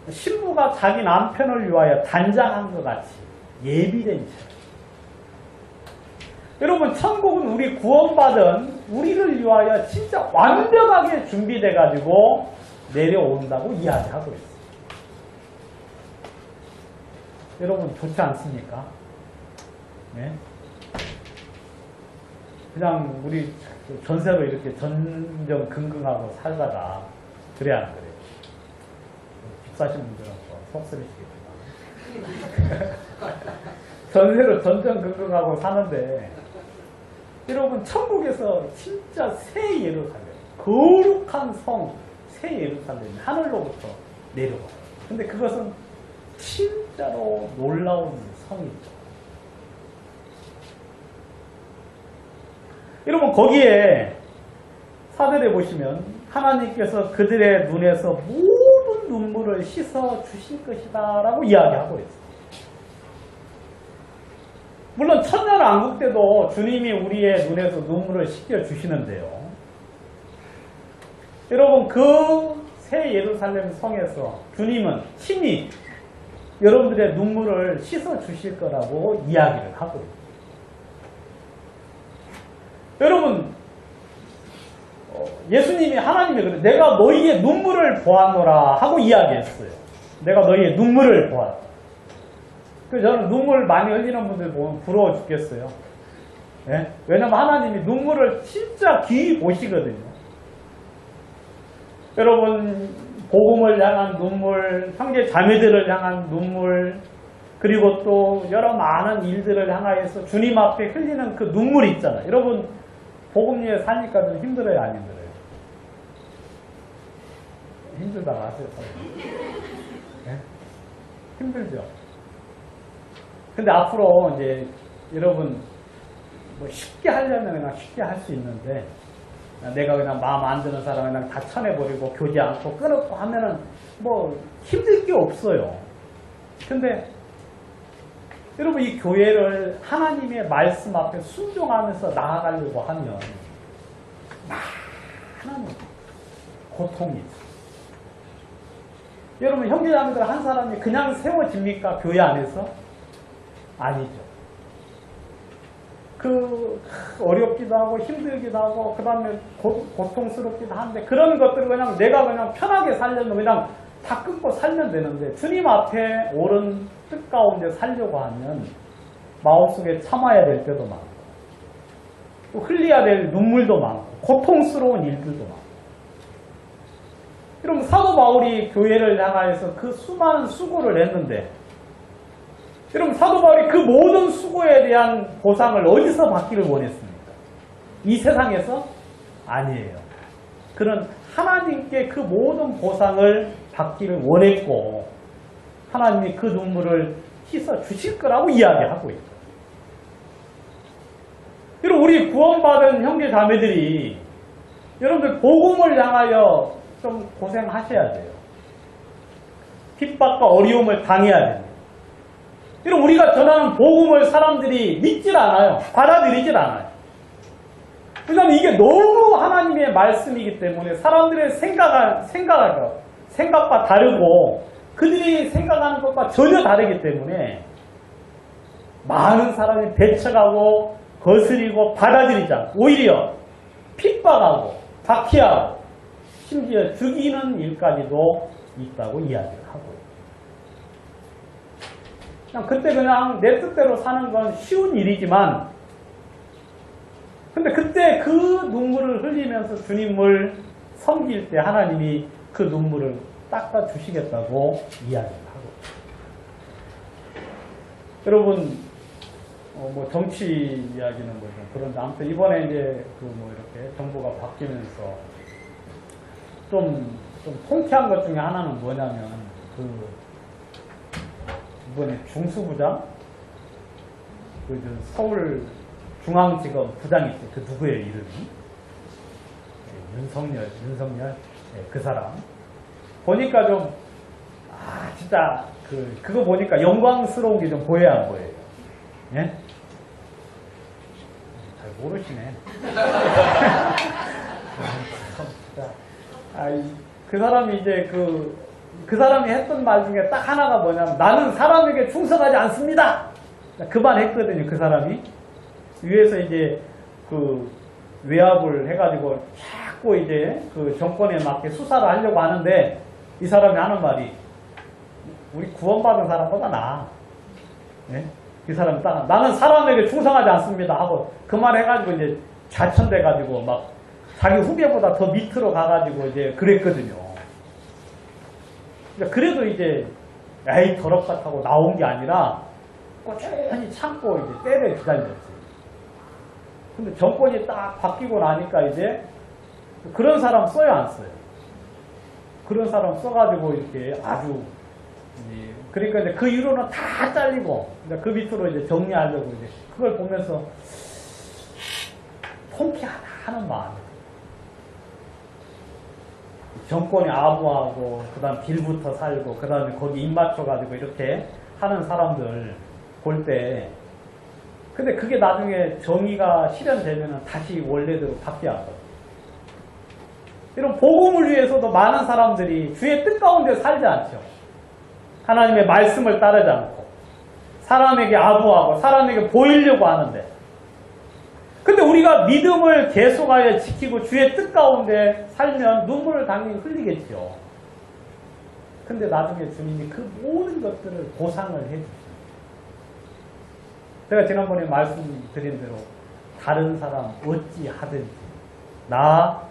신부가 자기 남편을 위하여 단장한 것 같이 예비된 채. 여러분 천국은 우리 구원받은 우리를 위하여 진짜 완벽하게 준비돼 가지고 내려온다고 이야기하고 있어요. 여러분 좋지 않습니까? 네? 그냥 우리 전세로 이렇게 전전긍긍하고 살다가 그래야 안 그래요? 집 사신 분들은 속쓰리시겠지만 전세로 전전긍긍하고 사는데 여러분 천국에서 진짜 새 예루살렘, 거룩한 성 새 예루살렘이 하늘로부터 내려와요. 근데 그것은 진짜로 놀라운 성이죠. 여러분 거기에 4절에 보시면 하나님께서 그들의 눈에서 모든 눈물을 씻어 주실 것이다 라고 이야기하고 있어요. 물론 천년왕국 때도 주님이 우리의 눈에서 눈물을 씻겨 주시는데요. 여러분 그 새 예루살렘 성에서 주님은 친히 여러분들의 눈물을 씻어 주실 거라고 이야기를 하고 있습니다. 여러분 예수님이 하나님이 그래 내가 너희의 눈물을 보았노라 하고 이야기했어요. 내가 너희의 눈물을 보았다. 그래서 저는 눈물 많이 흘리는 분들 보면 부러워 죽겠어요. 네? 왜냐면 하나님이 눈물을 진짜 귀히 보시거든요. 여러분 복음을 향한 눈물, 형제 자매들을 향한 눈물, 그리고 또 여러 많은 일들을 향하여서 주님 앞에 흘리는 그 눈물 있잖아요. 여러분 복음리에 사니까 좀 힘들어요, 안 힘들어요? 힘들다고 하세요. 네? 힘들죠. 근데 앞으로 이제 여러분 뭐 쉽게 하려면 그냥 쉽게 할 수 있는데, 내가 그냥 마음 안 드는 사람 그냥 다 쳐내버리고 교제 않고 끊었고 하면은 뭐 힘들 게 없어요. 근데 여러분 이 교회를 하나님의 말씀 앞에 순종하면서 나아가려고 하면 고통이 있어요. 여러분, 형제자매들 한 사람이 그냥 세워집니까? 교회 안에서? 아니죠. 어렵기도 하고 힘들기도 하고 그 다음에 고통스럽기도 한데 그런 것들을 그냥 내가 그냥 편하게 살려면 그냥 다 끊고 살면 되는데 주님 앞에 옳은 뜻 가운데 살려고 하면 마음속에 참아야 될 때도 많고 또 흘려야 될 눈물도 많고 고통스러운 일들도 많고. 그럼 사도 바울이 교회를 향하여서 그 수많은 수고를 했는데 여러분, 사도 바울이 그 모든 수고에 대한 보상을 어디서 받기를 원했습니까? 이 세상에서? 아니에요. 그는 하나님께 그 모든 보상을 받기를 원했고 하나님이 그 눈물을 씻어 주실 거라고 이야기하고 있어요. 여러분, 우리 구원받은 형제 자매들이 여러분들 복음을 향하여 좀 고생하셔야 돼요. 핍박과 어려움을 당해야 됩니다. 여러분, 우리가 전하는 복음을 사람들이 믿질 않아요. 받아들이질 않아요. 왜냐하면 이게 너무 하나님의 말씀이기 때문에 사람들의 생각과 다르고 그들이 생각하는 것과 전혀 다르기 때문에 많은 사람이 배척하고 거스리고 받아들이지 않고 오히려 핍박하고 박해하고 심지어 죽이는 일까지도 있다고 이야기를 하고 있어요. 그때 그냥 내 뜻대로 사는 건 쉬운 일이지만 근데 그때 그 눈물을 흘리면서 주님을 섬길 때 하나님이 그 눈물을 닦아 주시겠다고 이야기를 하고 있어요. 여러분, 뭐 정치 이야기는 뭐 좀 그런데 아무튼 이번에 이제 뭐 이렇게 정부가 바뀌면서 좀 통쾌한 것 중에 하나는 뭐냐면 이번에 중수부장 서울 중앙지검 부장 있지. 그 누구예요, 이름이? 윤석열. 네, 그 사람. 보니까 좀, 진짜, 그거 보니까 영광스러운 게 좀 보여야 안 보여요? 예? 잘 모르시네. 그 사람이 이제 그 사람이 했던 말 중에 딱 하나가 뭐냐면, 나는 사람에게 충성하지 않습니다! 그 말 했거든요, 그 사람이. 위에서 이제 외압을 해가지고 자꾸 이제 그 정권에 맞게 수사를 하려고 하는데 이 사람이 하는 말이 우리 구원받은 사람보다 나아. 네? 이 사람이 딱 나는 사람에게 충성하지 않습니다 하고 그 말 해가지고 이제 좌천돼가지고 막 자기 후배보다 더 밑으로 가가지고 이제 그랬거든요. 그래도 이제 에이 더럽다 하고 나온 게 아니라 꾸준히 참고 이제 때를 기다렸지. 근데 정권이 딱 바뀌고 나니까 이제 그런 사람 써요, 안 써요? 그런 사람 써가지고 이렇게 아주 그러니까 이제 그 이후로는 다 잘리고 그 밑으로 이제 정리하려고 이제 그걸 보면서 통쾌하다 하는 마음이 정권이 아부하고 그다음 빌부터 살고 그다음에 거기 입 맞춰가지고 이렇게 하는 사람들 볼 때 근데 그게 나중에 정의가 실현되면 다시 원래대로 바뀌어요. 이런 복음을 위해서도 많은 사람들이 주의 뜻 가운데 살지 않죠. 하나님의 말씀을 따르지 않고 사람에게 아부하고 사람에게 보이려고 하는데 근데 우리가 믿음을 계속하여 지키고 주의 뜻 가운데 살면 눈물을 당연히 흘리겠죠. 근데 나중에 주님이 그 모든 것들을 보상을 해주십니다. 제가 지난번에 말씀드린 대로 다른 사람 어찌 하든지 나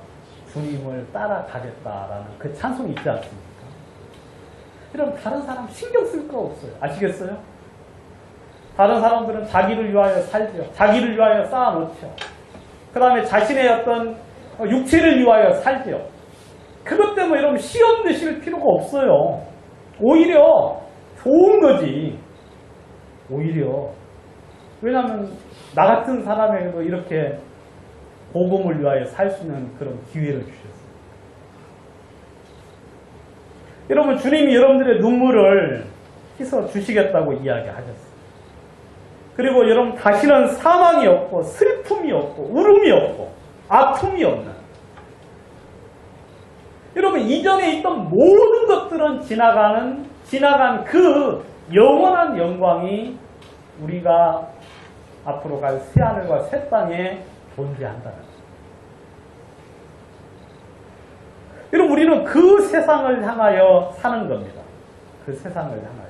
주님을 따라가겠다라는 그 찬송이 있지 않습니까? 이런 다른 사람 신경 쓸 거 없어요. 아시겠어요? 다른 사람들은 자기를 위하여 살죠. 자기를 위하여 쌓아놓죠. 그 다음에 자신의 어떤 육체를 위하여 살죠. 그것 때문에 여러분 시험 드실 필요가 없어요. 오히려 좋은 거지. 오히려. 왜냐하면 나 같은 사람에게도 이렇게 복음을 위하여 살 수 있는 그런 기회를 주셨어요. 여러분 주님이 여러분들의 눈물을 씻어 주시겠다고 이야기하셨어요. 그리고 여러분 다시는 사망이 없고 슬픔이 없고 울음이 없고 아픔이 없는 여러분, 이전에 있던 모든 것들은 지나간 그 영원한 영광이 우리가 앞으로 갈 새하늘과 새 땅에 존재한다는 거예요. 여러분, 우리는 그 세상을 향하여 사는 겁니다. 그 세상을 향하여.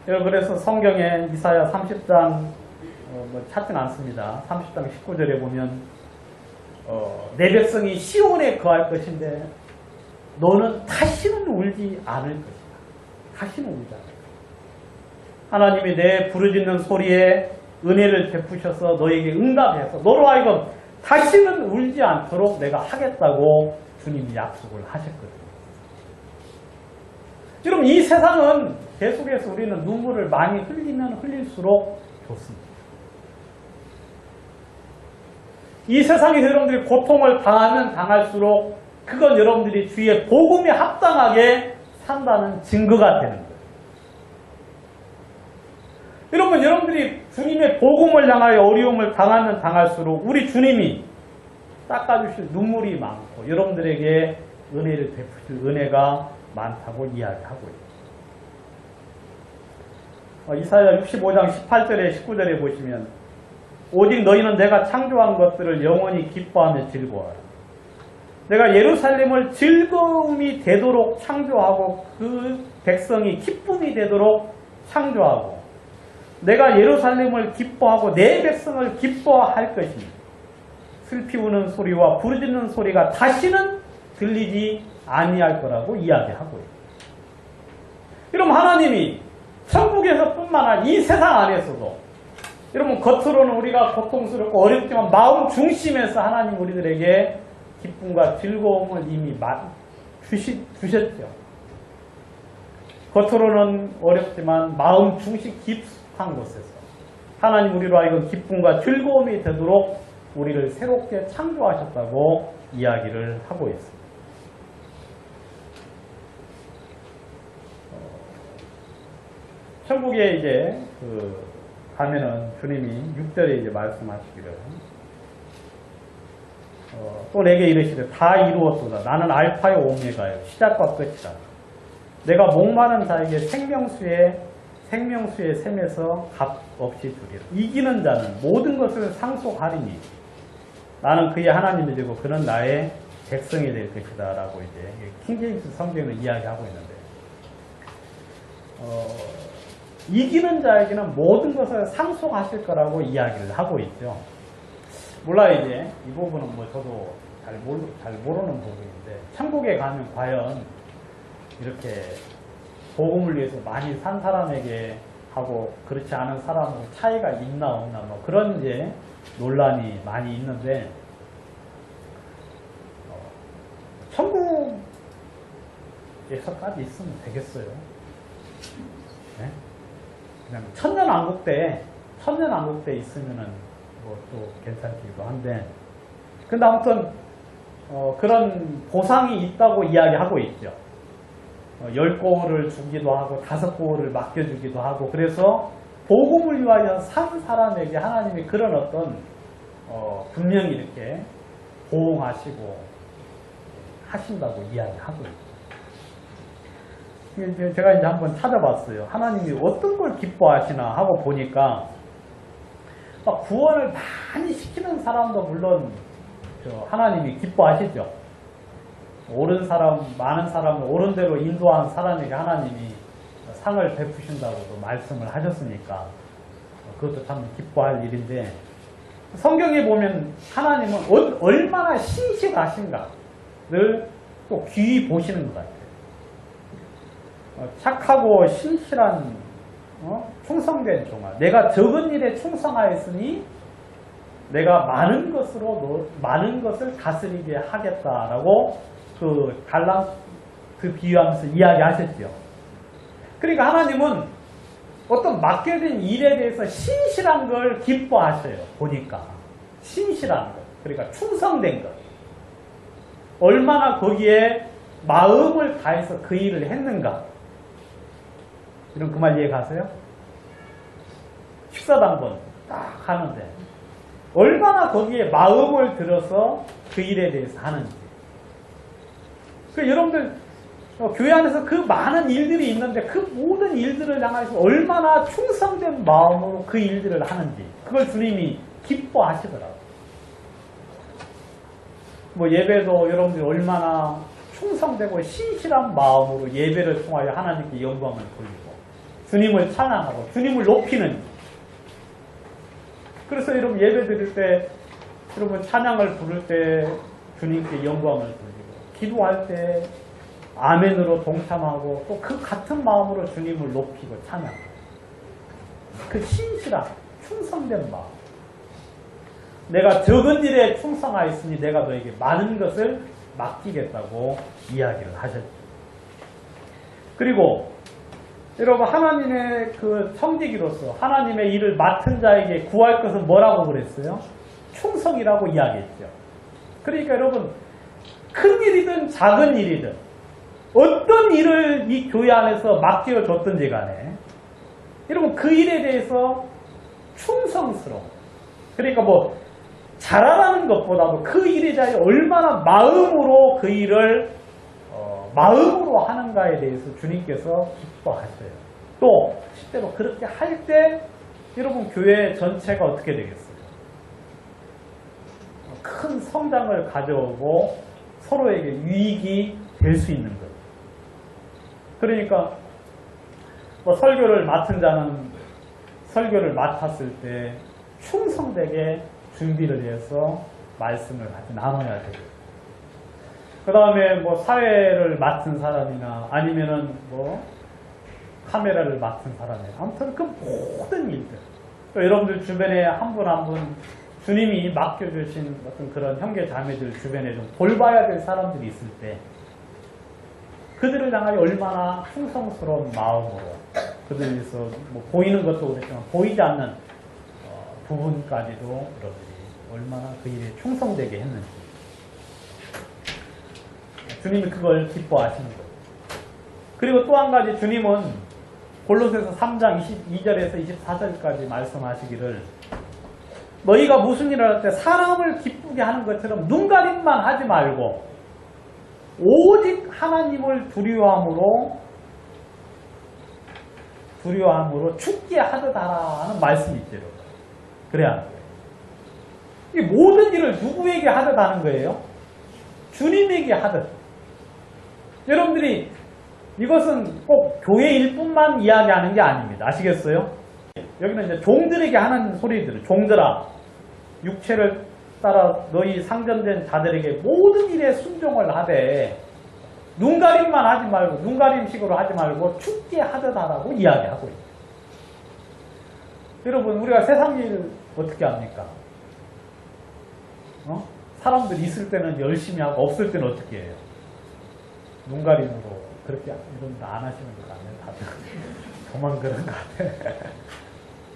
여러분, 그래서 성경에 이사야 30장 찾진 않습니다. 30장 19절에 보면 내 백성이 시온에 거할 것인데 너는 다시는 울지 않을 것이다. 다시는 울지 않을 것이다. 하나님이 내 부르짖는 소리에 은혜를 베푸셔서 너에게 응답해서 너로 하여금 다시는 울지 않도록 내가 하겠다고 주님이 약속을 하셨거든요. 여러분, 이 세상은 계속해서 우리는 눈물을 많이 흘리면 흘릴수록 좋습니다. 이 세상에서 여러분들이 고통을 당하면 당할수록 그건 여러분들이 주의 복음에 합당하게 산다는 증거가 되는 거예요. 여러분, 여러분들이 주님의 복음을 향하여 어려움을 당하면 당할수록 우리 주님이 닦아주실 눈물이 많고 여러분들에게 은혜를 베푸실 은혜가 많다고 이야기하고 있습니다. 이사야 65장 18절에 19절에 보시면 오직 너희는 내가 창조한 것들을 영원히 기뻐하며 즐거워하라. 내가 예루살렘을 즐거움이 되도록 창조하고 그 백성이 기쁨이 되도록 창조하고 내가 예루살렘을 기뻐하고 내 백성을 기뻐할 것이니 슬피 우는 소리와 부르짖는 소리가 다시는 들리지 아니할 거라고 이야기하고 있습니다. 여러분, 하나님이 천국에서 뿐만 아니라 이 세상 안에서도 여러분, 겉으로는 우리가 고통스럽고 어렵지만 마음 중심에서 하나님 우리들에게 기쁨과 즐거움을 이미 주셨죠. 겉으로는 어렵지만 마음 중심 깊숙한 곳에서 하나님 우리로 하여금 기쁨과 즐거움이 되도록 우리를 새롭게 창조하셨다고 이야기를 하고 있습니다. 천국에 이제 가면은 주님이 6절에 이제 말씀하시기를 또 내게 이르시되 다 이루었도다. 나는 알파요 오메가요 시작과 끝이다. 내가 목마른 자에게 생명수의 샘에서 값 없이 주리라. 이기는 자는 모든 것을 상속하리니 나는 그의 하나님이 되고 그는 나의 백성이 될 것이다 라고 이제 킹제임스 성경을 이야기하고 있는데 이기는 자에게는 모든 것을 상속하실 거라고 이야기를 하고 있죠. 몰라요. 이제 이 부분은 뭐 저도 잘 모르는 부분인데 천국에 가면 과연 이렇게 복음을 위해서 많이 산 사람에게 하고 그렇지 않은 사람하고 차이가 있나 없나 뭐 그런 이제 논란이 많이 있는데 천국에서까지 있으면 되겠어요. 네? 그냥 천년왕국 때 있으면은 뭐 또 괜찮기도 한데 근데 아무튼 그런 보상이 있다고 이야기하고 있죠. 10고을을 주기도 하고 5고을을 맡겨주기도 하고 그래서 복음을 위하여 산 사람에게 하나님이 그런 어떤 분명히 이렇게 보응하시고 하신다고 이야기하고 있죠. 제가 이제 한번 찾아봤어요. 하나님이 어떤 걸 기뻐하시나 하고 보니까 구원을 많이 시키는 사람도 물론 하나님이 기뻐하시죠. 옳은 사람, 많은 사람을 옳은 대로 인도한 사람에게 하나님이 상을 베푸신다고도 말씀을 하셨으니까 그것도 참 기뻐할 일인데 성경에 보면 하나님은 얼마나 신실하신가를 또 귀히 보시는 것 같아요. 착하고 신실한 충성된 종아. 내가 적은 일에 충성하였으니 내가 많은 것을 다스리게 하겠다라고 그 달란트 비유하면서 이야기하셨죠. 그러니까 하나님은 어떤 맡겨진 일에 대해서 신실한 걸 기뻐하셔요. 보니까 신실한 것, 그러니까 충성된 것, 얼마나 거기에 마음을 다해서 그 일을 했는가. 이런 그 말 이해 가세요? 식사도 한번 딱 하는데 얼마나 거기에 마음을 들어서 그 일에 대해서 하는지. 그 여러분들 교회 안에서 그 많은 일들이 있는데 그 모든 일들을 향해서 얼마나 충성된 마음으로 그 일들을 하는지 그걸 주님이 기뻐하시더라고요. 뭐 예배도 여러분들이 얼마나 충성되고 신실한 마음으로 예배를 통하여 하나님께 영광을 돌리고 주님을 찬양하고 주님을 높이는, 그래서 여러분 예배 드릴 때 여러분 찬양을 부를 때 주님께 영광을 돌리고 기도할 때 아멘으로 동참하고 또 그 같은 마음으로 주님을 높이고 찬양하고 그 신실한 충성된 마음, 내가 적은 일에 충성하였으니 내가 너에게 많은 것을 맡기겠다고 이야기를 하셨죠. 그리고 여러분 하나님의 그 청지기로서 하나님의 일을 맡은 자에게 구할 것은 뭐라고 그랬어요? 충성이라고 이야기했죠. 그러니까 여러분 큰 일이든 작은 일이든 어떤 일을 이 교회 안에서 맡겨줬든지 간에 여러분 그 일에 대해서 충성스러워. 그러니까 뭐 잘하라는 것보다도 그 일에 대해 얼마나 마음으로 그 일을 마음으로 하는가에 대해서 주님께서 기뻐하셔요. 또 실제로 그렇게 할 때 여러분 교회 전체가 어떻게 되겠어요? 큰 성장을 가져오고 서로에게 유익이 될 수 있는 거예요. 그러니까 뭐 설교를 맡은 자는 설교를 맡았을 때 충성되게 준비를 해서 말씀을 같이 나눠야 되고, 그 다음에 뭐 사회를 맡은 사람이나 아니면은 뭐 카메라를 맡은 사람이나 아무튼 그 모든 일들, 또 여러분들 주변에 한 분 한 분 주님이 맡겨주신 어떤 그런 형제 자매들 주변에 좀 돌봐야 될 사람들이 있을 때 그들을 향하여 얼마나 충성스러운 마음으로 그들에서 뭐 보이는 것도 그렇지만 보이지 않는 부분까지도 여러분들이 얼마나 그 일에 충성되게 했는지 주님이 그걸 기뻐하시는 거예요. 그리고 또 한 가지 주님은 골로새서 3장 22절에서 24절까지 말씀하시기를 너희가 무슨 일을 할 때 사람을 기쁘게 하는 것처럼 눈가림만 하지 말고 오직 하나님을 두려워함으로 죽게 하듯 하라는 말씀이 있죠. 그래야 하는 거예요. 이 모든 일을 누구에게 하듯 하는 거예요? 주님에게 하듯. 여러분들이 이것은 꼭 교회일 뿐만 이야기하는 게 아닙니다. 아시겠어요? 여기는 이제 종들에게 하는 소리들을, 종들아 육체를 따라 너희 상전된 자들에게 모든 일에 순종을 하되 눈가림만 하지 말고 눈가림식으로 하지 말고 죽게 하듯 하라고 이야기하고 있어요. 여러분 우리가 세상 일을 어떻게 합니까? 사람들 있을 때는 열심히 하고 없을 때는 어떻게 해요? 눈가림으로 그렇게 이런 거 안 하시는 것 같네요. 다들 저만 그런 것 같아.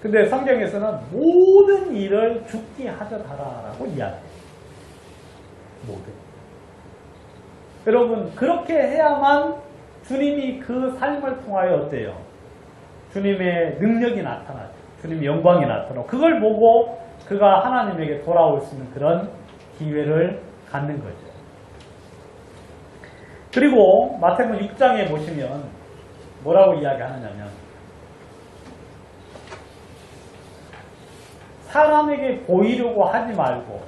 근데 성경에서는 모든 일을 죽게 하듯 하라라고 이야기해요. 모든. 여러분 그렇게 해야만 주님이 그 삶을 통하여 어때요? 주님의 능력이 나타나죠. 주님의 영광이 나타나고 그걸 보고 그가 하나님에게 돌아올 수 있는 그런 기회를 갖는 거죠. 그리고 마태복음 6장에 보시면 뭐라고 이야기하느냐면 사람에게 보이려고 하지 말고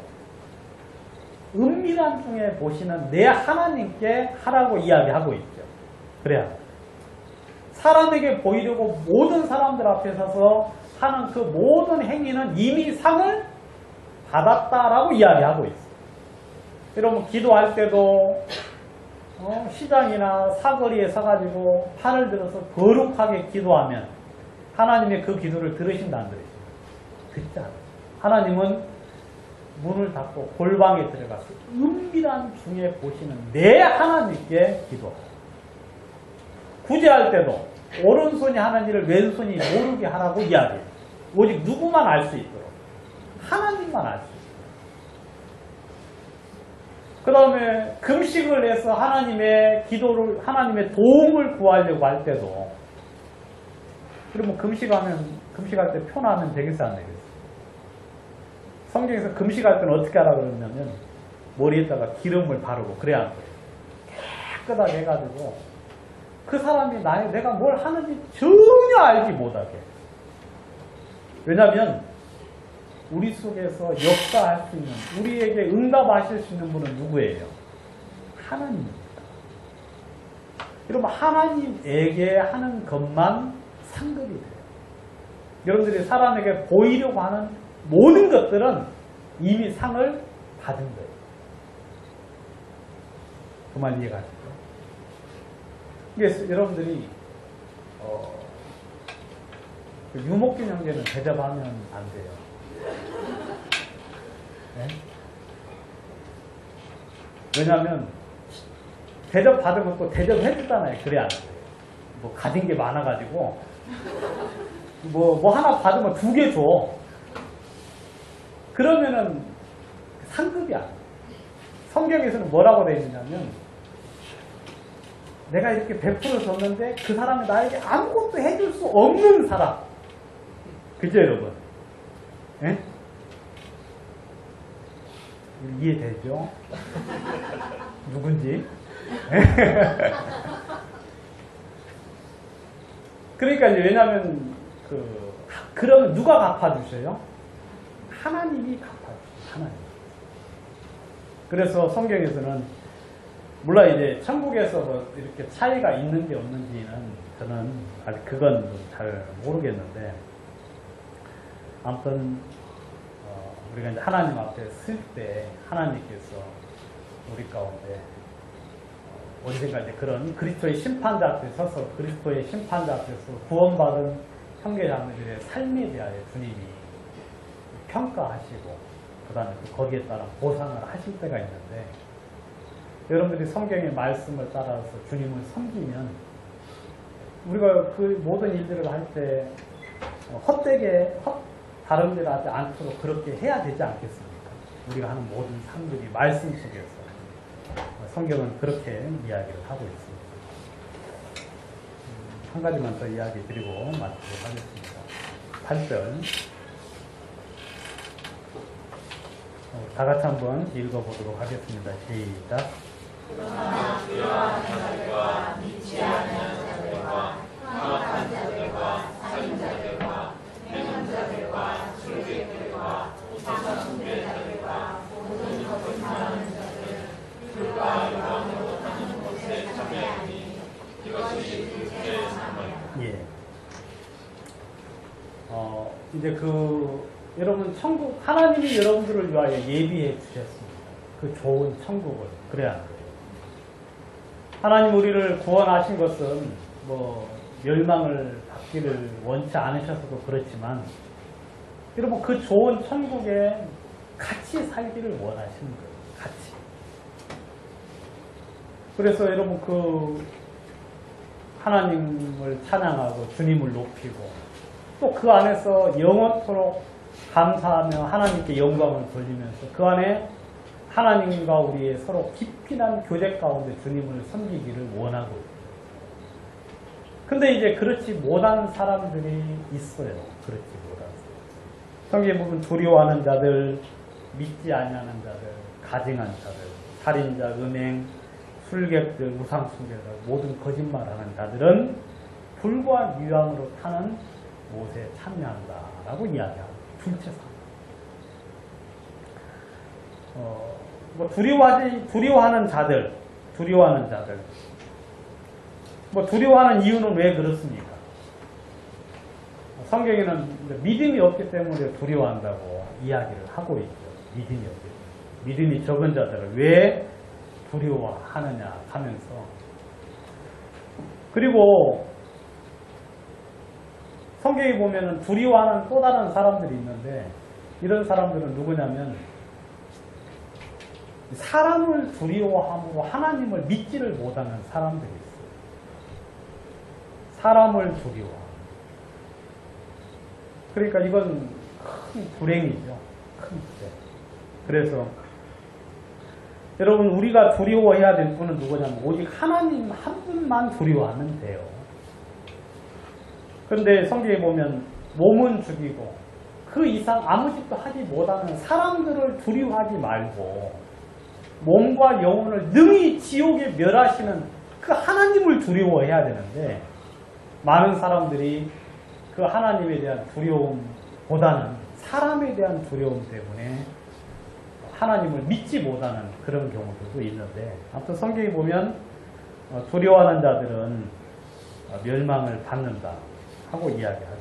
은밀한 중에 보시는 내 하나님께 하라고 이야기하고 있죠. 그래야 사람에게 보이려고 모든 사람들 앞에 서서 하는 그 모든 행위는 이미 상을 받았다라고 이야기하고 있어요. 여러분 기도할 때도 시장이나 사거리에 서가지고 팔을 들어서 거룩하게 기도하면 하나님의 그 기도를 들으신다는 거예요. 듣지 않아요. 하나님은 문을 닫고 골방에 들어가서 은밀한 중에 보시는 내 하나님께 기도하라. 구제할 때도 오른손이 하는 일을 왼손이 모르게 하라고 이야기해요. 오직 누구만 알 수 있도록. 하나님만 알 수 있도록. 그 다음에 금식을 해서 하나님의 기도를, 하나님의 도움을 구하려고 할 때도 그러면 금식할 때 표나면 되겠어 안 되겠어? 성경에서 금식할 때는 어떻게 하라고 그러냐면 머리에다가 기름을 바르고 그래야 하는 거예요. 화끈하게 해가지고 그 사람이 내가 뭘 하는지 전혀 알지 못하게. 왜냐하면 우리 속에서 역사할 수 있는, 우리에게 응답하실 수 있는 분은 누구예요? 하나님입니다. 여러분, 하나님에게 하는 것만 상급이 돼요. 여러분들이 사람에게 보이려고 하는 모든 것들은 이미 상을 받은 거예요. 그 말 이해가시죠? 그래서 여러분들이 유목균 형제는 대접하면 안 돼요. 네? 왜냐하면 대접 받으면 또 대접해주잖아요. 그래 안 돼요. 뭐 가진 게 많아가지고 뭐 하나 받으면 2개 줘. 그러면은 상급이 아니에요. 성경에서는 뭐라고 되어 있냐면 내가 이렇게 베풀어 줬는데 그 사람이 나에게 아무것도 해줄 수 없는 사람. 그죠 여러분? 예? 이해되죠? 누군지? 그러니까 이제 왜냐하면 그러면 누가 갚아주셔요? 하나님이 갚아주셔요. 하나님. 그래서 성경에서는 물론 이제 천국에서 뭐 이렇게 차이가 있는지 없는지는 저는 아직 그건 잘 모르겠는데 아무튼 우리가 이제 하나님 앞에 설 때 하나님께서 우리 가운데 언젠가 이제 그런 그리스도의 심판자 앞에 서서 그리스도의 심판자 앞에서 구원받은 형제자매들의 삶에 대하여 주님이 평가하시고 그 다음에 거기에 따라 보상을 하실 때가 있는데 여러분들이 성경의 말씀을 따라서 주님을 섬기면 우리가 그 모든 일들을 할 때 헛되게 다름질하지 않도록 그렇게 해야 되지 않겠습니까? 우리가 하는 모든 삶들이 말씀 속에서 성경은 그렇게 이야기를 하고 있습니다. 한 가지만 더 이야기 드리고 마치도록 하겠습니다. 8절 다 같이 한번 읽어보도록 하겠습니다. 시작. 그러나 주여하는 자들과 믿지 않는 자들과 탐욕한 자들과 살인자들과 행음자들과 술객들과 우상숭배자들과 모든 거짓말하는 자들 불과 유황으로 하는 곳에 참여하니 이것이 그들의 삶을. 예. 이제 여러분 천국 하나님이 여러분들을 위하여 예비해 주셨습니다. 그 좋은 천국을 그래야 돼요. 하나님 우리를 구원하신 것은 뭐 멸망을 받기를 원치 않으셔서도 그렇지만 여러분 그 좋은 천국에 같이 살기를 원하시는 거예요. 같이. 그래서 여러분 하나님을 찬양하고 주님을 높이고 또 그 안에서 영원토록 감사하며 하나님께 영광을 돌리면서 그 안에 하나님과 우리의 서로 깊이난 교제 가운데 주님을 섬기기를 원하고 있습니다. 근데 이제 그렇지 못한 사람들이 있어요. 그렇지 못한 사람. 성경에 보면 두려워하는 자들, 믿지 아니하는 자들, 가증한 자들, 살인자, 음행, 술객들, 우상숭배자, 모든 거짓말하는 자들은 불과 유황으로 타는 못에 참여한다라고 이야기합니다. 둘째 상. 두려워하는 자들. 두려워하는 이유는 왜 그렇습니까? 성경에는 믿음이 없기 때문에 두려워한다고 이야기를 하고 있죠. 믿음이 없기 때문에. 믿음이 적은 자들을 왜 두려워하느냐 하면서. 그리고 성경에 보면은 두려워하는 또 다른 사람들이 있는데 이런 사람들은 누구냐면 사람을 두려워함으로 하나님을 믿지를 못하는 사람들이 있어요. 사람을 두려워함. 그러니까 이건 큰 불행이죠. 큰 불행. 그래서 여러분 우리가 두려워해야 될 분은 누구냐면 오직 하나님 한 분만 두려워하면 돼요. 그런데 성경에 보면 몸은 죽이고 그 이상 아무 짓도 하지 못하는 사람들을 두려워하지 말고 몸과 영혼을 능히 지옥에 멸하시는 그 하나님을 두려워해야 되는데 많은 사람들이 그 하나님에 대한 두려움보다는 사람에 대한 두려움 때문에 하나님을 믿지 못하는 그런 경우들도 있는데 아무튼 성경에 보면 두려워하는 자들은 멸망을 받는다 하고 이야기하죠.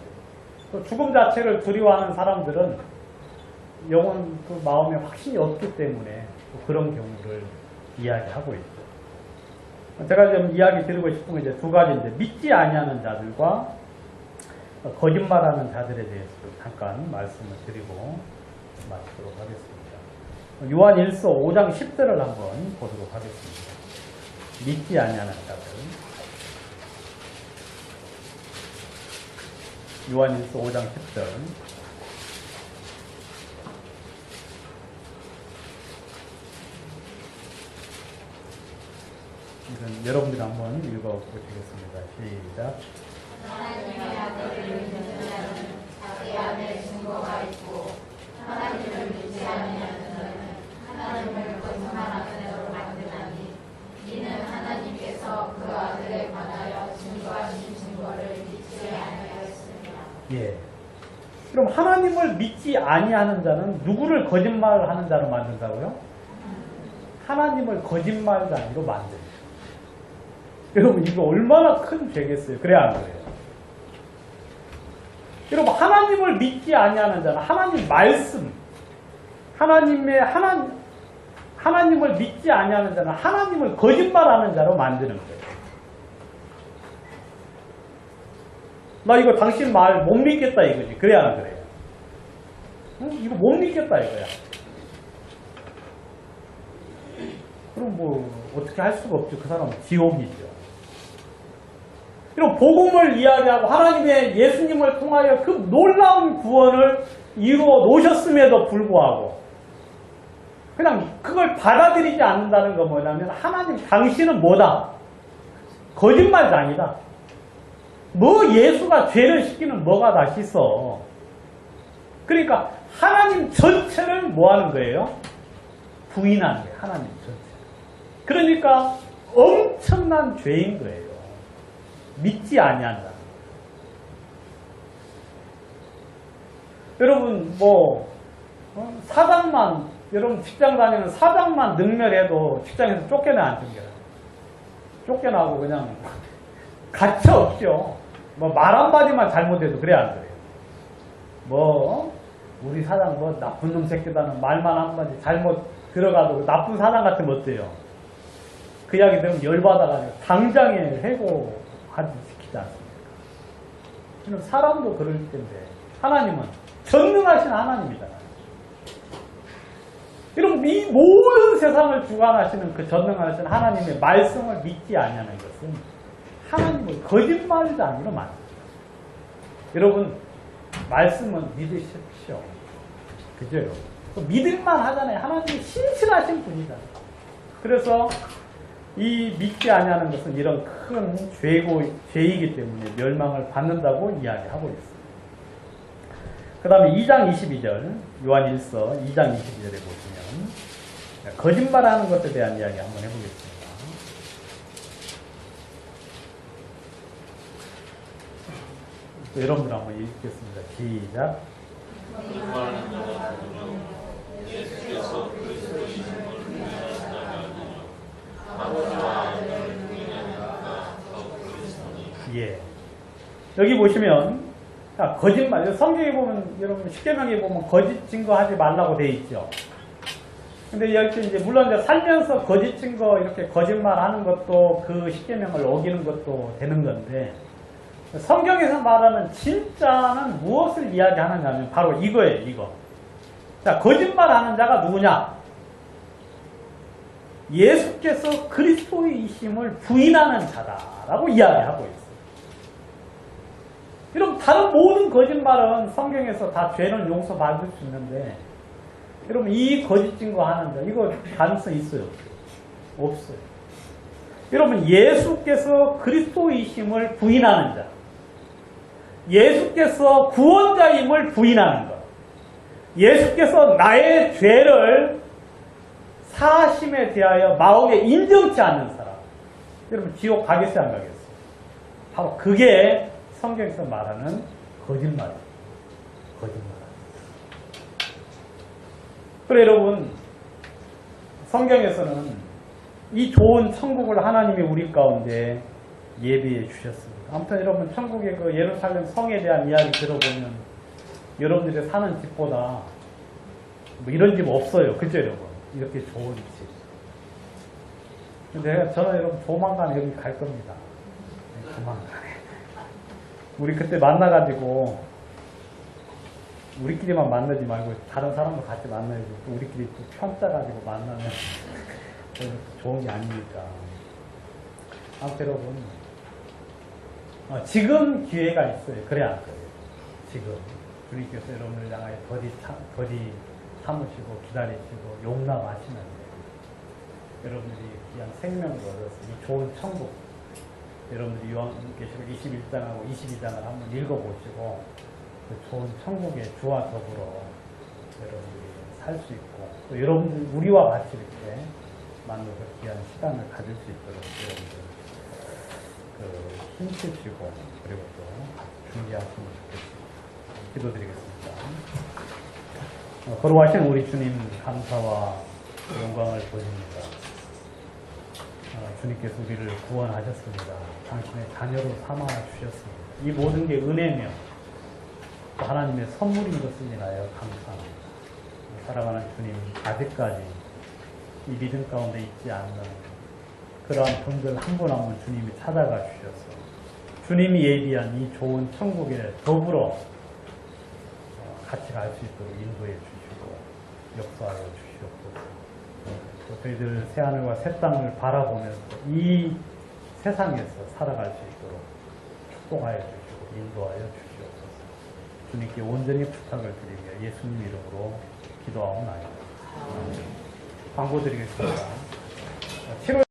또 죽음 자체를 두려워하는 사람들은 영혼 그 마음에 확신이 없기 때문에 또 그런 경우를 이야기하고 있죠. 제가 좀 이야기 드리고 싶은 게 이제 두 가지인데 믿지 아니하는 자들과 거짓말하는 자들에 대해서 잠깐 말씀을 드리고 마치도록 하겠습니다. 요한 1서 5장 10절을 한번 보도록 하겠습니다. 믿지 아니하는 자들. 요한 1서 5장 10절. 이건 여러분들 한번 읽어보시겠습니다. 시작. 하나님의 아들을 믿는 자는 자기 안에 증거가 있고 하나님을 믿지 아니하는 자는 하나님을 거짓말하는 자로 만드나니 이는 하나님께서 그 아들에 관하여 증거하신 증거를 믿지 아니하였습니다. 예. 그럼 하나님을 믿지 아니하는 자는 누구를 거짓말하는 자로 만든다고요? 하나님을 거짓말자로 만듭니다. 여러분 이거 얼마나 큰 죄겠어요? 그래야 안 그래요? 여러분 하나님을 믿지 아니하는 자는 하나님 말씀, 하나님을 믿지 아니하는 자는 하나님을 거짓말하는 자로 만드는 거예요. 나 이거 당신 말 못 믿겠다 이거지. 그래야 안 그래요? 이거 못 믿겠다 이거야. 그럼 뭐 어떻게 할 수가 없죠. 그 사람은 지옥이죠. 이런 복음을 이야기하고 하나님의 예수님을 통하여 그 놀라운 구원을 이루어 놓으셨음에도 불구하고 그냥 그걸 받아들이지 않는다는 건 뭐냐면 하나님 당신은 뭐다? 거짓말장이다. 뭐 예수가 죄를 시키는 뭐가 다 씻어. 그러니까 하나님 전체를 뭐 하는 거예요? 부인하는 거예요. 하나님 전체. 그러니까 엄청난 죄인 거예요. 믿지 아니한다. 여러분 사장만 여러분 직장 다니는 사장만 능멸해도 직장에서 쫓겨나 안 쫓겨나? 쫓겨나고 그냥 가차 없죠. 말 한마디만 잘못해도 그래 안 그래요? 우리 사장 나쁜 놈 새끼다는 말만 한마디 잘못 들어가도 나쁜 사장 같으면 어때요? 그 이야기 들으면 열받아가지고 당장에 해고하지 시키지 않습니까? 그럼 사람도 그럴 텐데 하나님은 전능하신 하나님이잖아요. 여러분 이 모든 세상을 주관하시는 그 전능하신 하나님의 말씀을 믿지 아니하는 것은 하나님을 거짓말장이로 만듭니다. 여러분 말씀은 믿으십시오. 그죠? 여러분? 믿을만 하잖아요. 하나님이 신실하신 분이잖아요. 그래서 이 믿지 아니하는 것은 이런 큰 죄이기 때문에 멸망을 받는다고 이야기하고 있습니다. 그 다음에 2장 22절 요한 1서 2장 22절에 보시면 거짓말하는 것에 대한 이야기 한번 해보겠습니다. 여러분들 한번 읽겠습니다. 시작. 예수께서 그리스도이심을 부인하였다면 아버지와 아들을 부인하니까 더욱 그리스도니. 예. 여기 보시면 거짓말. 성경에 보면 여러분 십계명에 보면 거짓 증거하지 말라고 돼 있죠. 근데 여기 이제 물론 이제 살면서 거짓 증거 이렇게 거짓말하는 것도 그 십계명을 어기는 것도 되는 건데. 성경에서 말하는 진짜는 무엇을 이야기하느냐면 바로 이거예요, 이거. 자, 거짓말하는 자가 누구냐? 예수께서 그리스도이심을 부인하는 자다라고 이야기하고 있어요. 여러분, 다른 모든 거짓말은 성경에서 다 죄는 용서받을 수 있는데, 여러분, 이 거짓 증거하는 자, 이거 가능성 있어요? 없어요. 여러분, 예수께서 그리스도이심을 부인하는 자, 예수께서 구원자임을 부인하는 것, 예수께서 나의 죄를 사심에 대하여 마음에 인정치 않는 사람. 여러분 지옥 가겠어요, 안 가겠어요? 바로 그게 성경에서 말하는 거짓말이에요. 거짓말. 그래 여러분, 성경에서는 이 좋은 천국을 하나님이 우리 가운데 예비해 주셨습니다. 아무튼 여러분, 천국의 그 예루살렘 성에 대한 이야기 들어보면 여러분들이 사는 집보다 뭐 이런 집 없어요. 그죠 여러분? 이렇게 좋은 집. 근데 저는 여러분 조만간 여기 갈 겁니다. 조만간에. 우리 그때 만나가지고 우리끼리만 만나지 말고 다른 사람도 같이 만나야지. 또 우리끼리 또 편짜가지고 만나면 좋은 게 아니니까. 아무튼 여러분, 지금 기회가 있어요. 그래 안 그래요? 지금 주님께서 여러분을 향하여 더디 참으시고 기다리시고 용납하시는 여러분들이 귀한 생명을 얻어서 이 좋은 천국, 여러분들이 요한계시록 21장하고 22장을 한번 읽어보시고 그 좋은 천국의 주와 더불어 여러분들이 살 수 있고 또 여러분들 우리와 같이 이렇게 만나서 귀한 시간을 가질 수 있도록 여러분들 힘쓰시고 그리고 또 준비하시면 좋겠습니다. 기도드리겠습니다. 거룩하신 우리 주님 감사와 영광을 보십니다. 주님께서 우리를 구원하셨습니다. 당신의 자녀로 삼아 주셨습니다. 이 모든 게 은혜며 또 하나님의 선물인 것을 인하여 감사합니다. 사랑하는 주님, 아직까지 이 믿음 가운데 있지 않는 그러한 분들 한 분 한 분 주님이 찾아가 주셔서 주님이 예비한 이 좋은 천국에 더불어 같이 갈 수 있도록 인도해 주시고 역사하여 주시옵소서. 또 저희들 새하늘과 새 땅을 바라보면서 이 세상에서 살아갈 수 있도록 축복하여 주시고 인도하여 주시옵소서. 주님께 온전히 부탁을 드리며 예수님 이름으로 기도하옵나이다. 광고 드리겠습니다. 7월